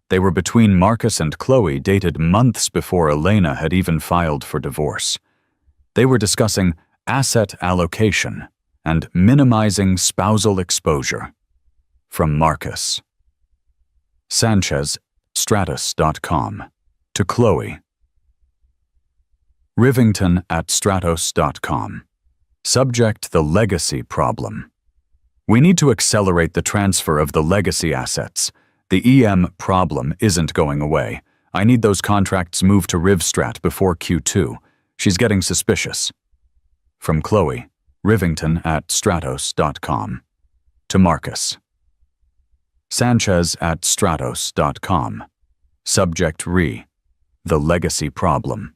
They were between Marcus and Chloe, dated months before Elena had even filed for divorce. They were discussing asset allocation and minimizing spousal exposure. From Marcus. Sanchez, Stratos.com. To Chloe. Rivington at Stratos.com. Subject: the legacy problem. We need to accelerate the transfer of the legacy assets. The EM problem isn't going away. I need those contracts moved to Rivstrat before Q2. She's getting suspicious. From Chloe, Rivington at Stratos.com. To Marcus. Sanchez at Stratos.com. Subject: the legacy problem.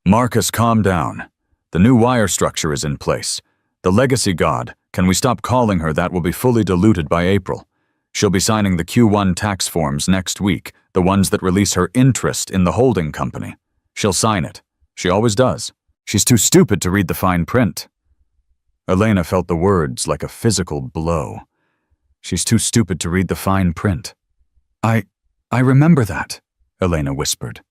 Marcus, calm down. The new wire structure is in place. The legacy god, can we stop calling her that? Will be fully diluted by April. She'll be signing the Q1 tax forms next week, the ones that release her interest in the holding company. She'll sign it. She always does. She's too stupid to read the fine print. Elena felt the words like a physical blow. She's too stupid to read the fine print. I remember that, Elena whispered.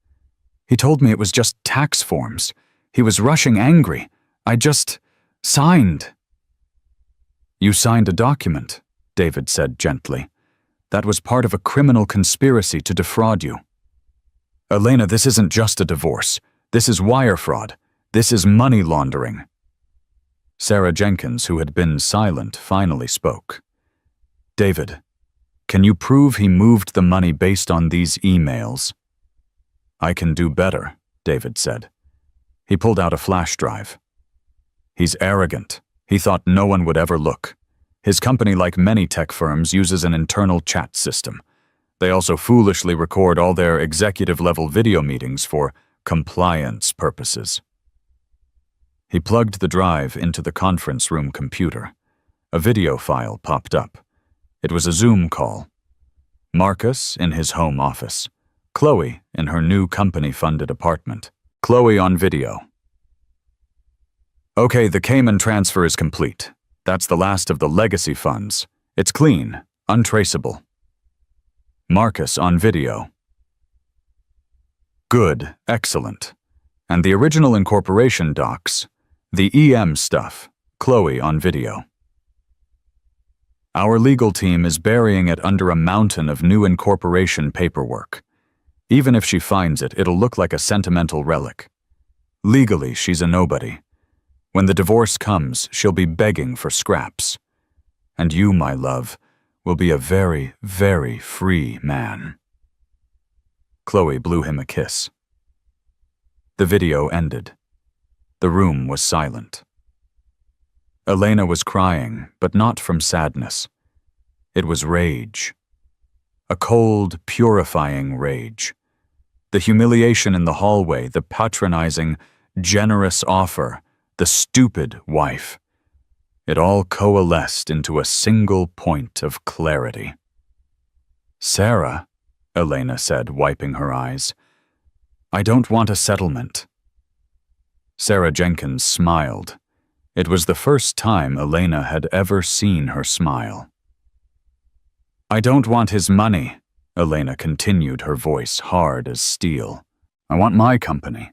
He told me it was just tax forms. He was rushing angry. I just signed. You signed a document, David said gently. That was part of a criminal conspiracy to defraud you. Elena, this isn't just a divorce. This is wire fraud. This is money laundering. Sarah Jenkins, who had been silent, finally spoke. David, can you prove he moved the money based on these emails? I can do better, David said. He pulled out a flash drive. He's arrogant. He thought no one would ever look. His company, like many tech firms, uses an internal chat system. They also foolishly record all their executive-level video meetings for compliance purposes. He plugged the drive into the conference room computer. A video file popped up. It was a Zoom call. Marcus in his home office. Chloe in her new company-funded apartment. Chloe on video. Okay, the Cayman transfer is complete. That's the last of the legacy funds. It's clean, untraceable. Marcus on video. Good, excellent. And the original incorporation docs, the EM stuff, Chloe on video. Our legal team is burying it under a mountain of new incorporation paperwork. Even if she finds it, it'll look like a sentimental relic. Legally, she's a nobody. When the divorce comes, she'll be begging for scraps. And you, my love, will be a very, very free man. Chloe blew him a kiss. The video ended. The room was silent. Elena was crying, but not from sadness. It was rage. A cold, purifying rage. The humiliation in the hallway, the patronizing, generous offer, the stupid wife. It all coalesced into a single point of clarity. "Sarah," Elena said, wiping her eyes, "I don't want a settlement." Sarah Jenkins smiled. It was the first time Elena had ever seen her smile. "I don't want his money," Elena continued, her voice hard as steel. "I want my company.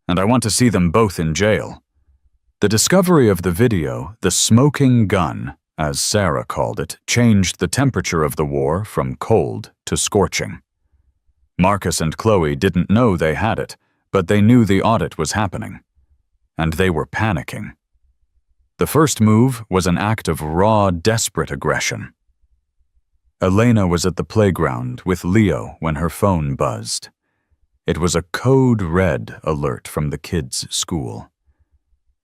And I want to see them both in jail." The discovery of the video, the smoking gun, as Sarah called it, changed the temperature of the war from cold to scorching. Marcus and Chloe didn't know they had it, but they knew the audit was happening. And they were panicking. The first move was an act of raw, desperate aggression. Elena was at the playground with Leo when her phone buzzed. It was a code red alert from the kids' school.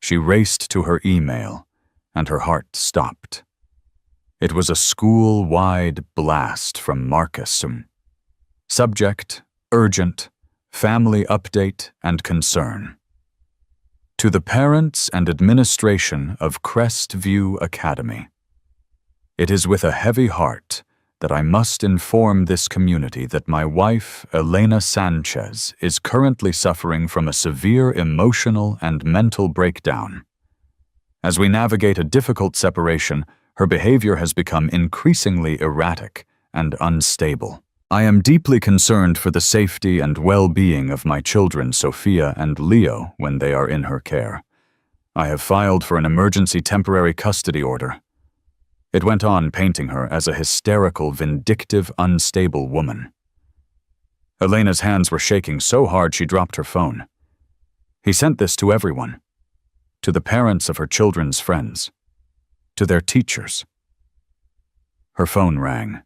She raced to her email, and her heart stopped. It was a school-wide blast from Marcus. Subject, urgent, family update and concern. To the parents and administration of Crestview Academy. It is with a heavy heart that I must inform this community that my wife, Elena Sanchez, is currently suffering from a severe emotional and mental breakdown. As we navigate a difficult separation, her behavior has become increasingly erratic and unstable. I am deeply concerned for the safety and well-being of my children, Sophia and Leo, when they are in her care. I have filed for an emergency temporary custody order. It went on, painting her as a hysterical, vindictive, unstable woman. Elena's hands were shaking so hard she dropped her phone. He sent this to everyone. To the parents of her children's friends. To their teachers. Her phone rang.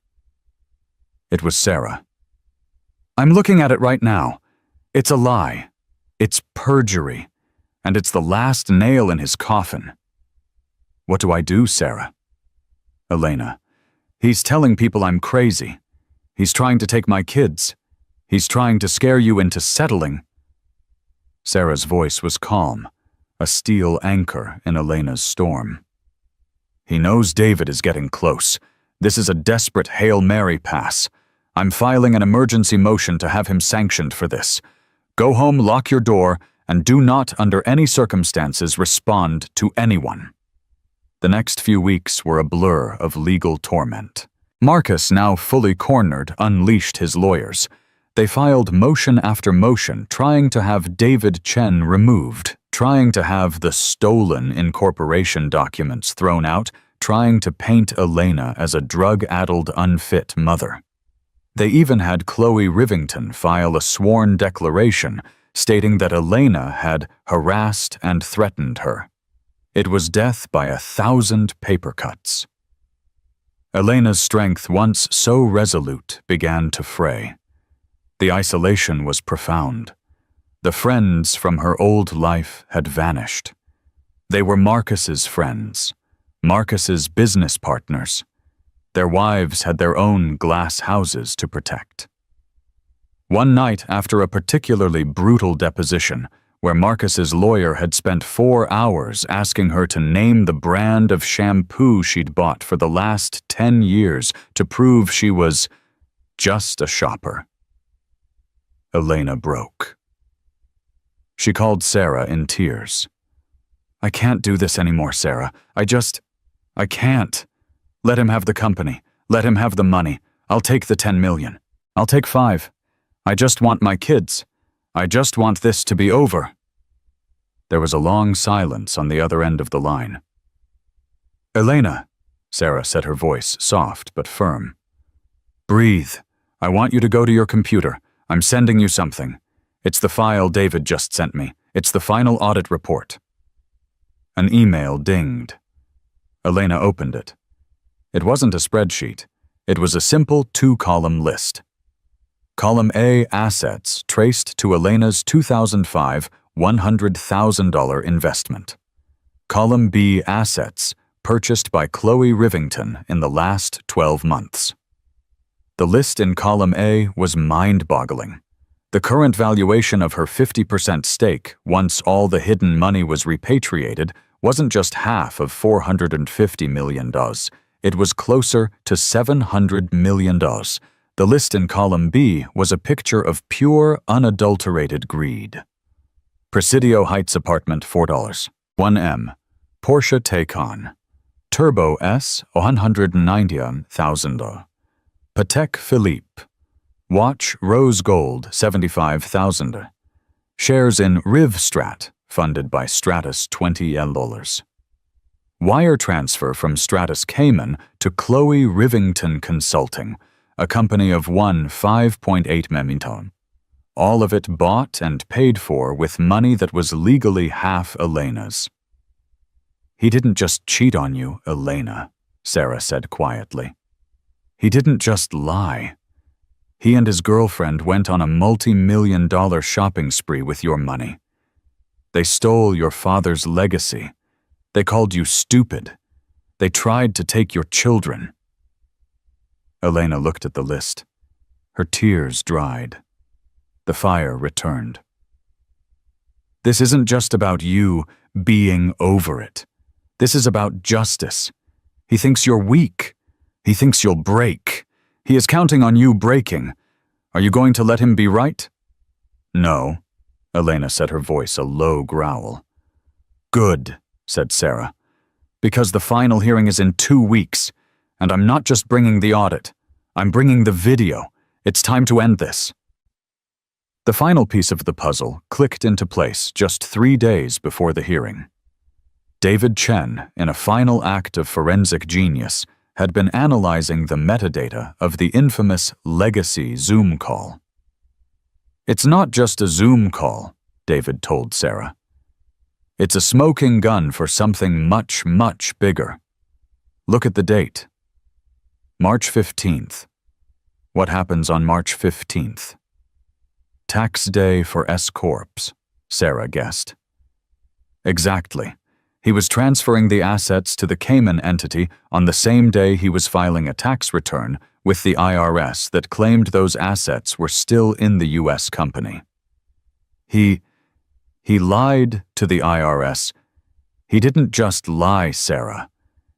It was Sarah. "I'm looking at it right now. It's a lie. It's perjury. And it's the last nail in his coffin." "What do I do, Sarah?" Elena, "He's telling people I'm crazy. He's trying to take my kids. He's trying to scare you into settling." Sarah's voice was calm, a steel anchor in Elena's storm. "He knows David is getting close. This is a desperate Hail Mary pass. I'm filing an emergency motion to have him sanctioned for this. Go home, lock your door, and do not, under any circumstances, respond to anyone." The next few weeks were a blur of legal torment. Marcus, now fully cornered, unleashed his lawyers. They filed motion after motion, trying to have David Chen removed, trying to have the stolen incorporation documents thrown out, trying to paint Elena as a drug-addled, unfit mother. They even had Chloe Rivington file a sworn declaration stating that Elena had harassed and threatened her. It was death by 1,000 paper cuts. Elena's strength, once so resolute, began to fray. The isolation was profound. The friends from her old life had vanished. They were Marcus's friends, Marcus's business partners. Their wives had their own glass houses to protect. One night, after a particularly brutal deposition, where Marcus's lawyer had spent 4 hours asking her to name the brand of shampoo she'd bought for the last 10 years to prove she was just a shopper, Elena broke. She called Sarah in tears. "I can't do this anymore, Sarah. I can't. Let him have the company. Let him have the money. I'll take the 10 million. I'll take 5. I just want my kids. I just want this to be over." There was a long silence on the other end of the line. "Elena," Sarah said, her voice soft but firm. "Breathe. I want you to go to your computer. I'm sending you something. It's the file David just sent me. It's the final audit report." An email dinged. Elena opened it. It wasn't a spreadsheet. It was a simple 2-column list. Column A, assets traced to Elena's 2005 $100,000 investment. Column B, assets purchased by Chloe Rivington in the last 12 months. The list in column A was mind-boggling. The current valuation of her 50% stake, once all the hidden money was repatriated, wasn't just half of $450 million. It was closer to $700 million. The list in column B was a picture of pure, unadulterated greed. Presidio Heights apartment, $4. 1M. Porsche Taycan. Turbo S, $190,000. Patek Philippe. Watch Rose Gold, $75,000. Shares in Rivstrat, funded by Stratus, $20. Wire transfer from Stratus Cayman to Chloe Rivington Consulting, a company of $5.8 million. All of it bought and paid for with money that was legally half Elena's. "He didn't just cheat on you, Elena," Sarah said quietly. "He didn't just lie. He and his girlfriend went on a multi-million-dollar shopping spree with your money. They stole your father's legacy. They called you stupid. They tried to take your children." Elena looked at the list. Her tears dried. The fire returned. "This isn't just about you being over it. This is about justice. He thinks you're weak. He thinks you'll break. He is counting on you breaking. Are you going to let him be right?" "No," Elena said, her voice a low growl. "Good," said Sarah, "because the final hearing is in 2 weeks, and I'm not just bringing the audit. I'm bringing the video. It's time to end this." The final piece of the puzzle clicked into place just 3 days before the hearing. David Chen, in a final act of forensic genius, had been analyzing the metadata of the infamous Legacy Zoom call. "It's not just a Zoom call," David told Sarah. "It's a smoking gun for something much, much bigger. Look at the date. March 15th. What happens on March 15th? Tax day for S-Corps, Sarah guessed. Exactly. He was transferring the assets to the Cayman entity on the same day he was filing a tax return with the IRS that claimed those assets were still in the U.S. company. He lied to the IRS. He didn't just lie, Sarah.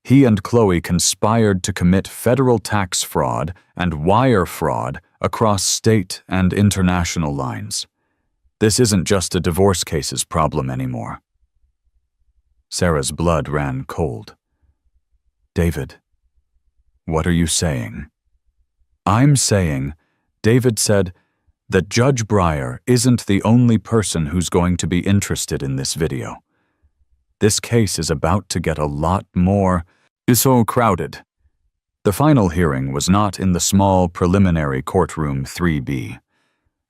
He and Chloe conspired to commit federal tax fraud and wire fraud across state and international lines. This isn't just a divorce case's problem anymore. Sarah's blood ran cold. David, what are you saying? I'm saying, David said, that Judge Breyer isn't the only person who's going to be interested in this video. This case is about to get a lot more so crowded. The final hearing was not in the small preliminary courtroom 3B.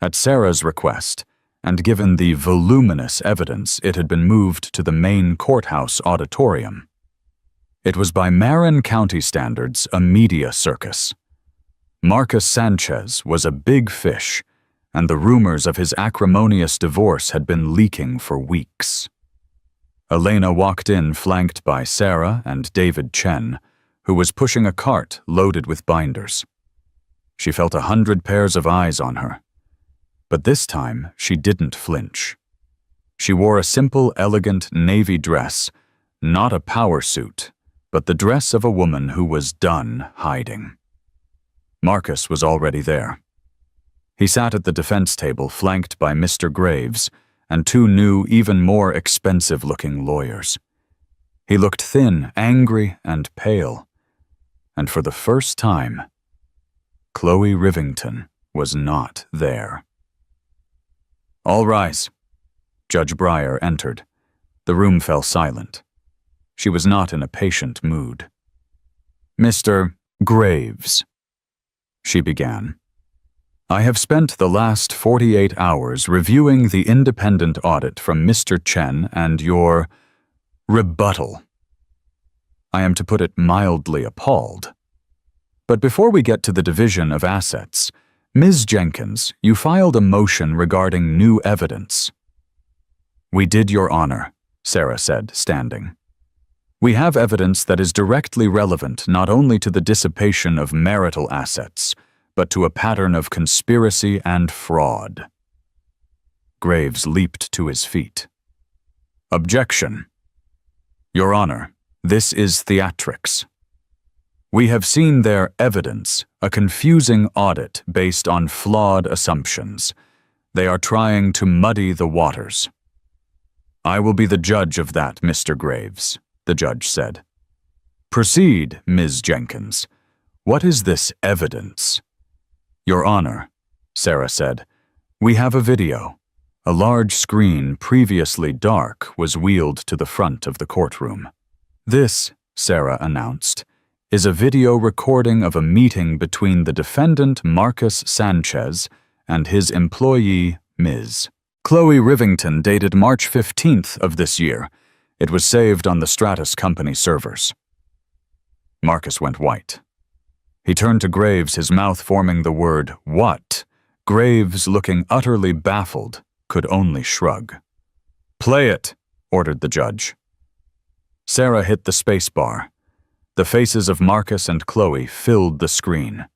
At Sarah's request, and given the voluminous evidence, it had been moved to the main courthouse auditorium. It was by Marin County standards a media circus. Marcus Sanchez was a big fish, and the rumors of his acrimonious divorce had been leaking for weeks. Elena walked in flanked by Sarah and David Chen, who was pushing a cart loaded with binders. She felt 100 pairs of eyes on her. But this time, she didn't flinch. She wore a simple, elegant navy dress, not a power suit, but the dress of a woman who was done hiding. Marcus was already there. He sat at the defense table flanked by Mr. Graves and two new, even more expensive-looking lawyers. He looked thin, angry, and pale. And for the first time, Chloe Rivington was not there. All rise. Judge Breyer entered. The room fell silent. She was not in a patient mood. Mr. Graves, she began. I have spent the last 48 hours reviewing the independent audit from Mr. Chen and your rebuttal. I am, to put it mildly, appalled. But before we get to the division of assets, Ms. Jenkins, you filed a motion regarding new evidence. We did, Your Honor, Sarah said, standing. We have evidence that is directly relevant not only to the dissipation of marital assets, but to a pattern of conspiracy and fraud. Graves leaped to his feet. Objection. Your Honor, this is theatrics. We have seen their evidence, a confusing audit based on flawed assumptions. They are trying to muddy the waters. I will be the judge of that, Mr. Graves, the judge said. Proceed, Ms. Jenkins. What is this evidence? Your Honor, Sarah said, we have a video. A large screen, previously dark, was wheeled to the front of the courtroom. This, Sarah announced, is a video recording of a meeting between the defendant Marcus Sanchez and his employee, Ms. Chloe Rivington, dated March 15th of this year. It was saved on the Stratus Company servers. Marcus went white. He turned to Graves, his mouth forming the word, "What?" Graves, looking utterly baffled, could only shrug. Play it, ordered the judge. Sarah hit the space bar. The faces of Marcus and Chloe filled the screen.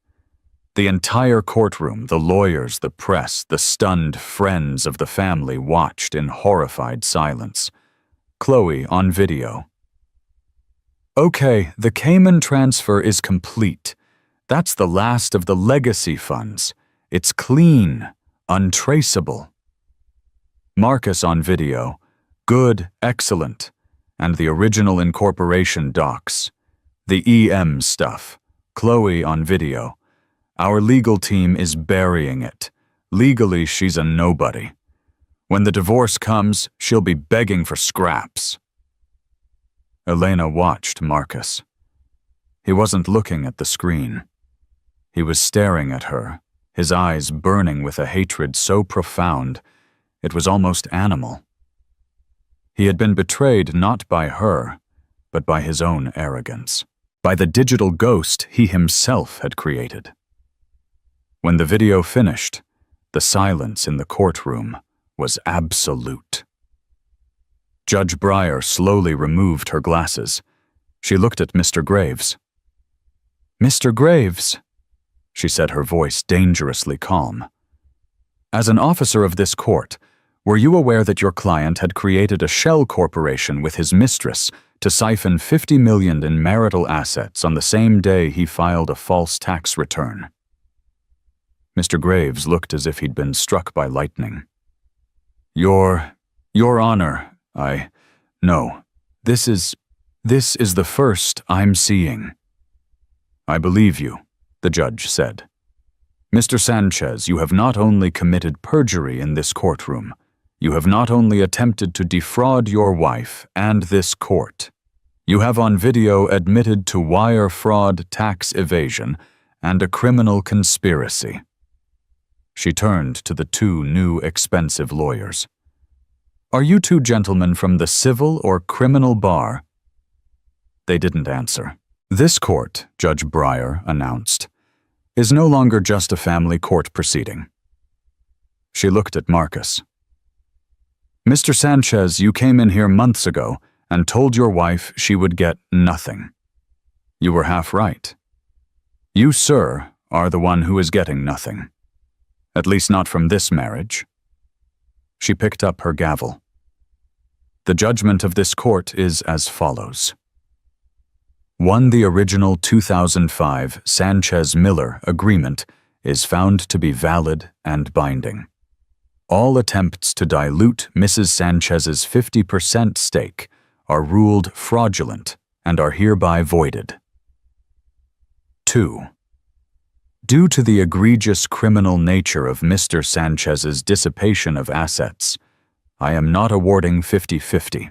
The entire courtroom, the lawyers, the press, the stunned friends of the family watched in horrified silence. Chloe on video. Okay, the Cayman transfer is complete. That's the last of the legacy funds. It's clean, untraceable. Marcus on video. Good, excellent. And the original incorporation docs. The EM stuff. Chloe on video. Our legal team is burying it. Legally, she's a nobody. When the divorce comes, she'll be begging for scraps. Elena watched Marcus. He wasn't looking at the screen. He was staring at her, his eyes burning with a hatred so profound, it was almost animal. He had been betrayed not by her, but by his own arrogance, by the digital ghost he himself had created. When the video finished, the silence in the courtroom was absolute. Judge Breyer slowly removed her glasses. She looked at Mr. Graves. Mr. Graves, she said, her voice dangerously calm. As an officer of this court, were you aware that your client had created a shell corporation with his mistress to siphon $50 million in marital assets on the same day he filed a false tax return? Mr. Graves looked as if he'd been struck by lightning. Your Honor, no. This is the first I'm seeing. I believe you, the judge said. Mr. Sanchez, you have not only committed perjury in this courtroom, you have not only attempted to defraud your wife and this court, you have on video admitted to wire fraud, tax evasion, and a criminal conspiracy. She turned to the two new expensive lawyers. Are you two gentlemen from the civil or criminal bar? They didn't answer. This court, Judge Breyer announced, is no longer just a family court proceeding. She looked at Marcus. Mr. Sanchez, you came in here months ago and told your wife she would get nothing. You were half right. You, sir, are the one who is getting nothing. At least not from this marriage. She picked up her gavel. The judgment of this court is as follows. 1. The original 2005 Sanchez-Miller agreement is found to be valid and binding. All attempts to dilute Mrs. Sanchez's 50% stake are ruled fraudulent and are hereby voided. 2. Due to the egregious criminal nature of Mr. Sanchez's dissipation of assets, I am not awarding 50-50.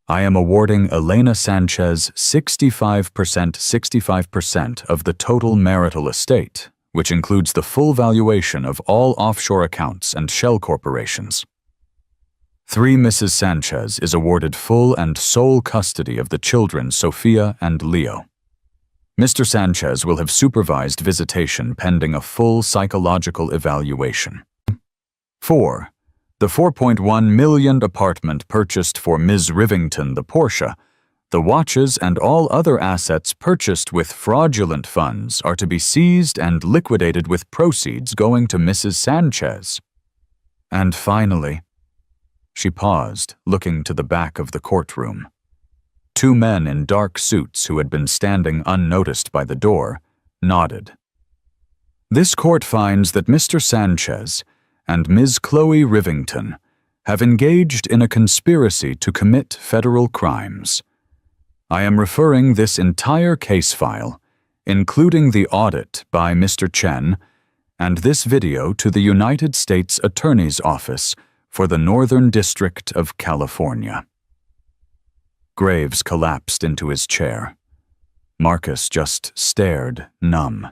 I am awarding Elena Sanchez 65% of the total marital estate, which includes the full valuation of all offshore accounts and shell corporations. 3. Mrs. Sanchez is awarded full and sole custody of the children Sophia and Leo. Mr. Sanchez will have supervised visitation pending a full psychological evaluation. 4. The $4.1 million apartment purchased for Ms. Rivington, the Porsche, the watches and all other assets purchased with fraudulent funds are to be seized and liquidated with proceeds going to Mrs. Sanchez. And finally, she paused, looking to the back of the courtroom. 2 men in dark suits who had been standing unnoticed by the door nodded. This court finds that Mr. Sanchez and Ms. Chloe Rivington have engaged in a conspiracy to commit federal crimes. I am referring this entire case file, including the audit by Mr. Chen, and this video to the United States Attorney's Office for the Northern District of California. Graves collapsed into his chair. Marcus just stared, numb.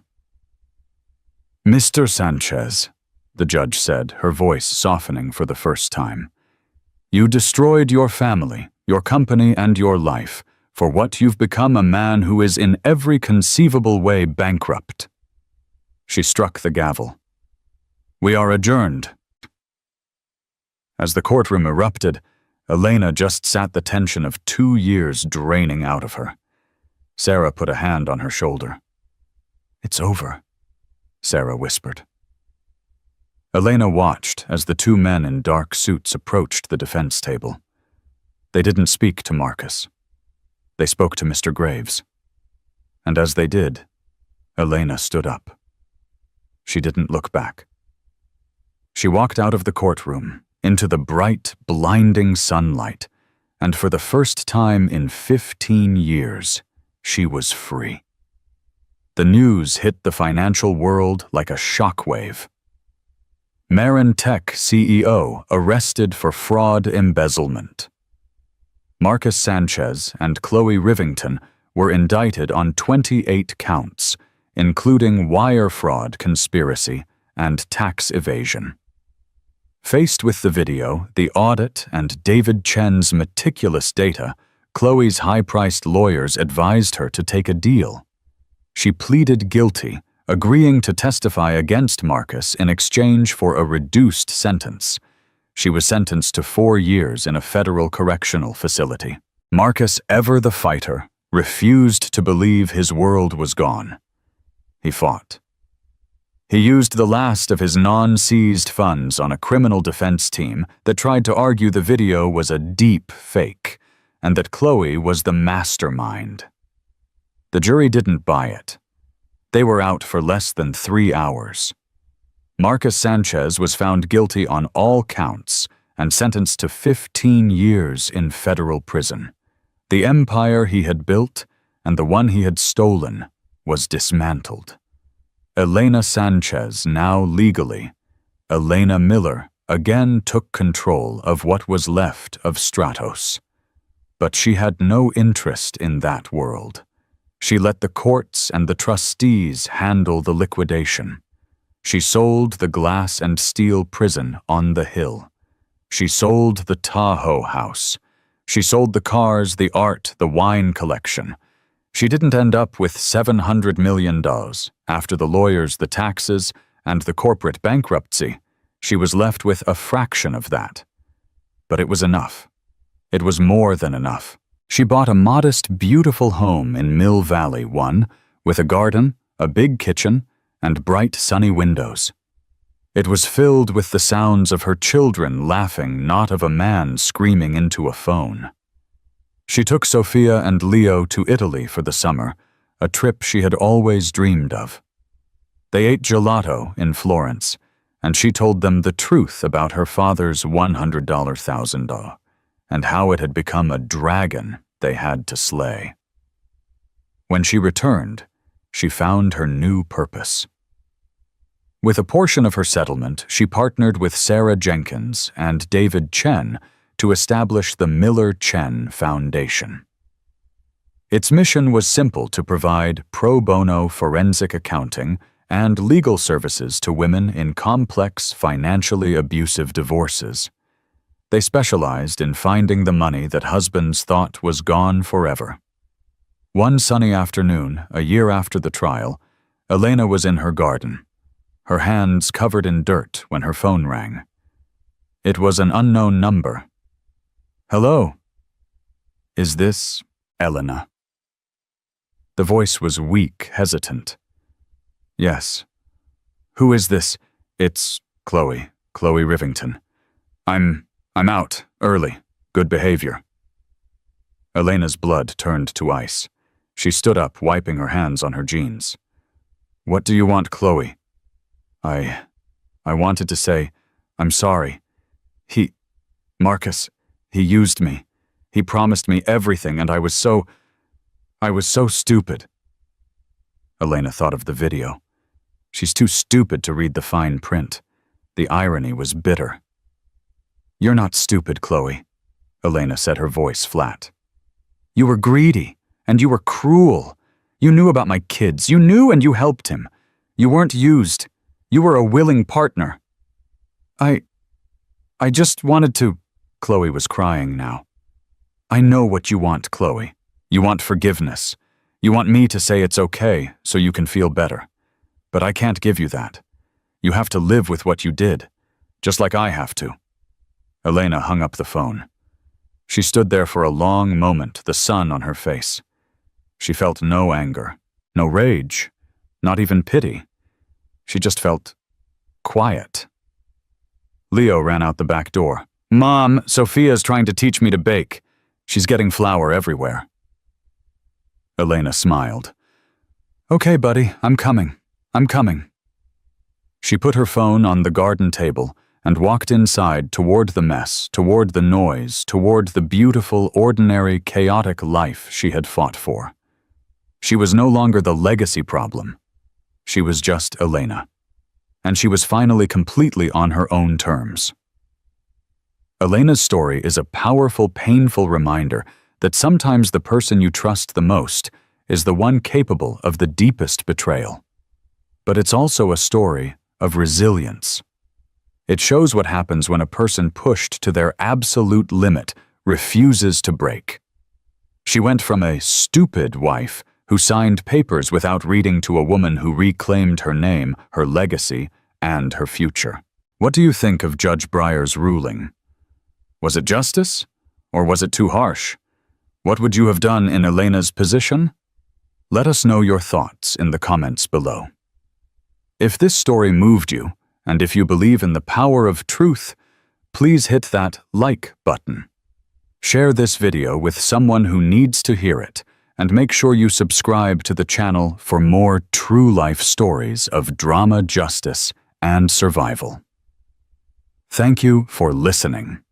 Mr. Sanchez, the judge said, her voice softening for the first time, you destroyed your family, your company, and your life for what you've become a man who is in every conceivable way bankrupt. She struck the gavel. We are adjourned. As the courtroom erupted, Elena just sat the tension of 2 years draining out of her. Sarah put a hand on her shoulder. It's over, Sarah whispered. Elena watched as the 2 men in dark suits approached the defense table. They didn't speak to Marcus. They spoke to Mr. Graves. And as they did, Elena stood up. She didn't look back. She walked out of the courtroom, into the bright, blinding sunlight, and for the first time in 15 years, she was free. The news hit the financial world like a shockwave. Marin Tech CEO arrested for fraud embezzlement. Marcus Sanchez and Chloe Rivington were indicted on 28 counts, including wire fraud conspiracy and tax evasion. Faced with the video, the audit, and David Chen's meticulous data, Chloe's high-priced lawyers advised her to take a deal. She pleaded guilty, agreeing to testify against Marcus in exchange for a reduced sentence. She was sentenced to 4 years in a federal correctional facility. Marcus, ever the fighter, refused to believe his world was gone. He fought. He used the last of his non-seized funds on a criminal defense team that tried to argue the video was a deep fake and that Chloe was the mastermind. The jury didn't buy it. They were out for less than 3 hours. Marcus Sanchez was found guilty on all counts and sentenced to 15 years in federal prison. The empire he had built and the one he had stolen was dismantled. Elena Sanchez, now legally, Elena Miller, again took control of what was left of Stratos. But she had no interest in that world. She let the courts and the trustees handle the liquidation. She sold the glass and steel prison on the hill. She sold the Tahoe house. She sold the cars, the art, the wine collection. She didn't end up with $700 million. After the lawyers, the taxes, and the corporate bankruptcy, she was left with a fraction of that. But it was enough. It was more than enough. She bought a modest, beautiful home in Mill Valley, with a garden, a big kitchen, and bright, sunny windows. It was filled with the sounds of her children laughing, not of a man screaming into a phone. She took Sophia and Leo to Italy for the summer, a trip she had always dreamed of. They ate gelato in Florence, and she told them the truth about her father's $100,000 and how it had become a dragon they had to slay. When she returned, she found her new purpose. With a portion of her settlement, she partnered with Sarah Jenkins and David Chen to establish the Miller-Chen Foundation. Its mission was simple: to provide pro bono forensic accounting and legal services to women in complex, financially abusive divorces. They specialized in finding the money that husbands thought was gone forever. One sunny afternoon, a year after the trial, Elena was in her garden, her hands covered in dirt when her phone rang. It was an unknown number. "Hello. Is this Elena?" The voice was weak, hesitant. "Yes. Who is this?" "It's Chloe Rivington. I'm out, early. Good behavior." Elena's blood turned to ice. She stood up, wiping her hands on her jeans. "What do you want, Chloe?" I wanted to say, I'm sorry. Marcus, he used me. He promised me everything, and I was so stupid." Elena thought of the video. She's too stupid to read the fine print. The irony was bitter. "You're not stupid, Chloe," Elena said, her voice flat. "You were greedy, and you were cruel. You knew about my kids. You knew and you helped him. You weren't used. You were a willing partner." I just wanted to..." Chloe was crying now. "I know what you want, Chloe. You want forgiveness. You want me to say it's okay so you can feel better. But I can't give you that. You have to live with what you did, just like I have to." Elena hung up the phone. She stood there for a long moment, the sun on her face. She felt no anger, no rage, not even pity. She just felt quiet. Leo ran out the back door. "Mom, Sophia's trying to teach me to bake. She's getting flour everywhere." Elena smiled. "Okay, buddy, I'm coming. She put her phone on the garden table and walked inside toward the mess, toward the noise, toward the beautiful, ordinary, chaotic life she had fought for. She was no longer the legacy problem. She was just Elena. And she was finally completely on her own terms. Elena's story is a powerful, painful reminder that sometimes the person you trust the most is the one capable of the deepest betrayal. But it's also a story of resilience. It shows what happens when a person pushed to their absolute limit refuses to break. She went from a stupid wife who signed papers without reading to a woman who reclaimed her name, her legacy, and her future. What do you think of Judge Breyer's ruling? Was it justice, or was it too harsh? What would you have done in Elena's position? Let us know your thoughts in the comments below. If this story moved you, and if you believe in the power of truth, please hit that like button. Share this video with someone who needs to hear it, and make sure you subscribe to the channel for more true life stories of drama, justice, and survival. Thank you for listening.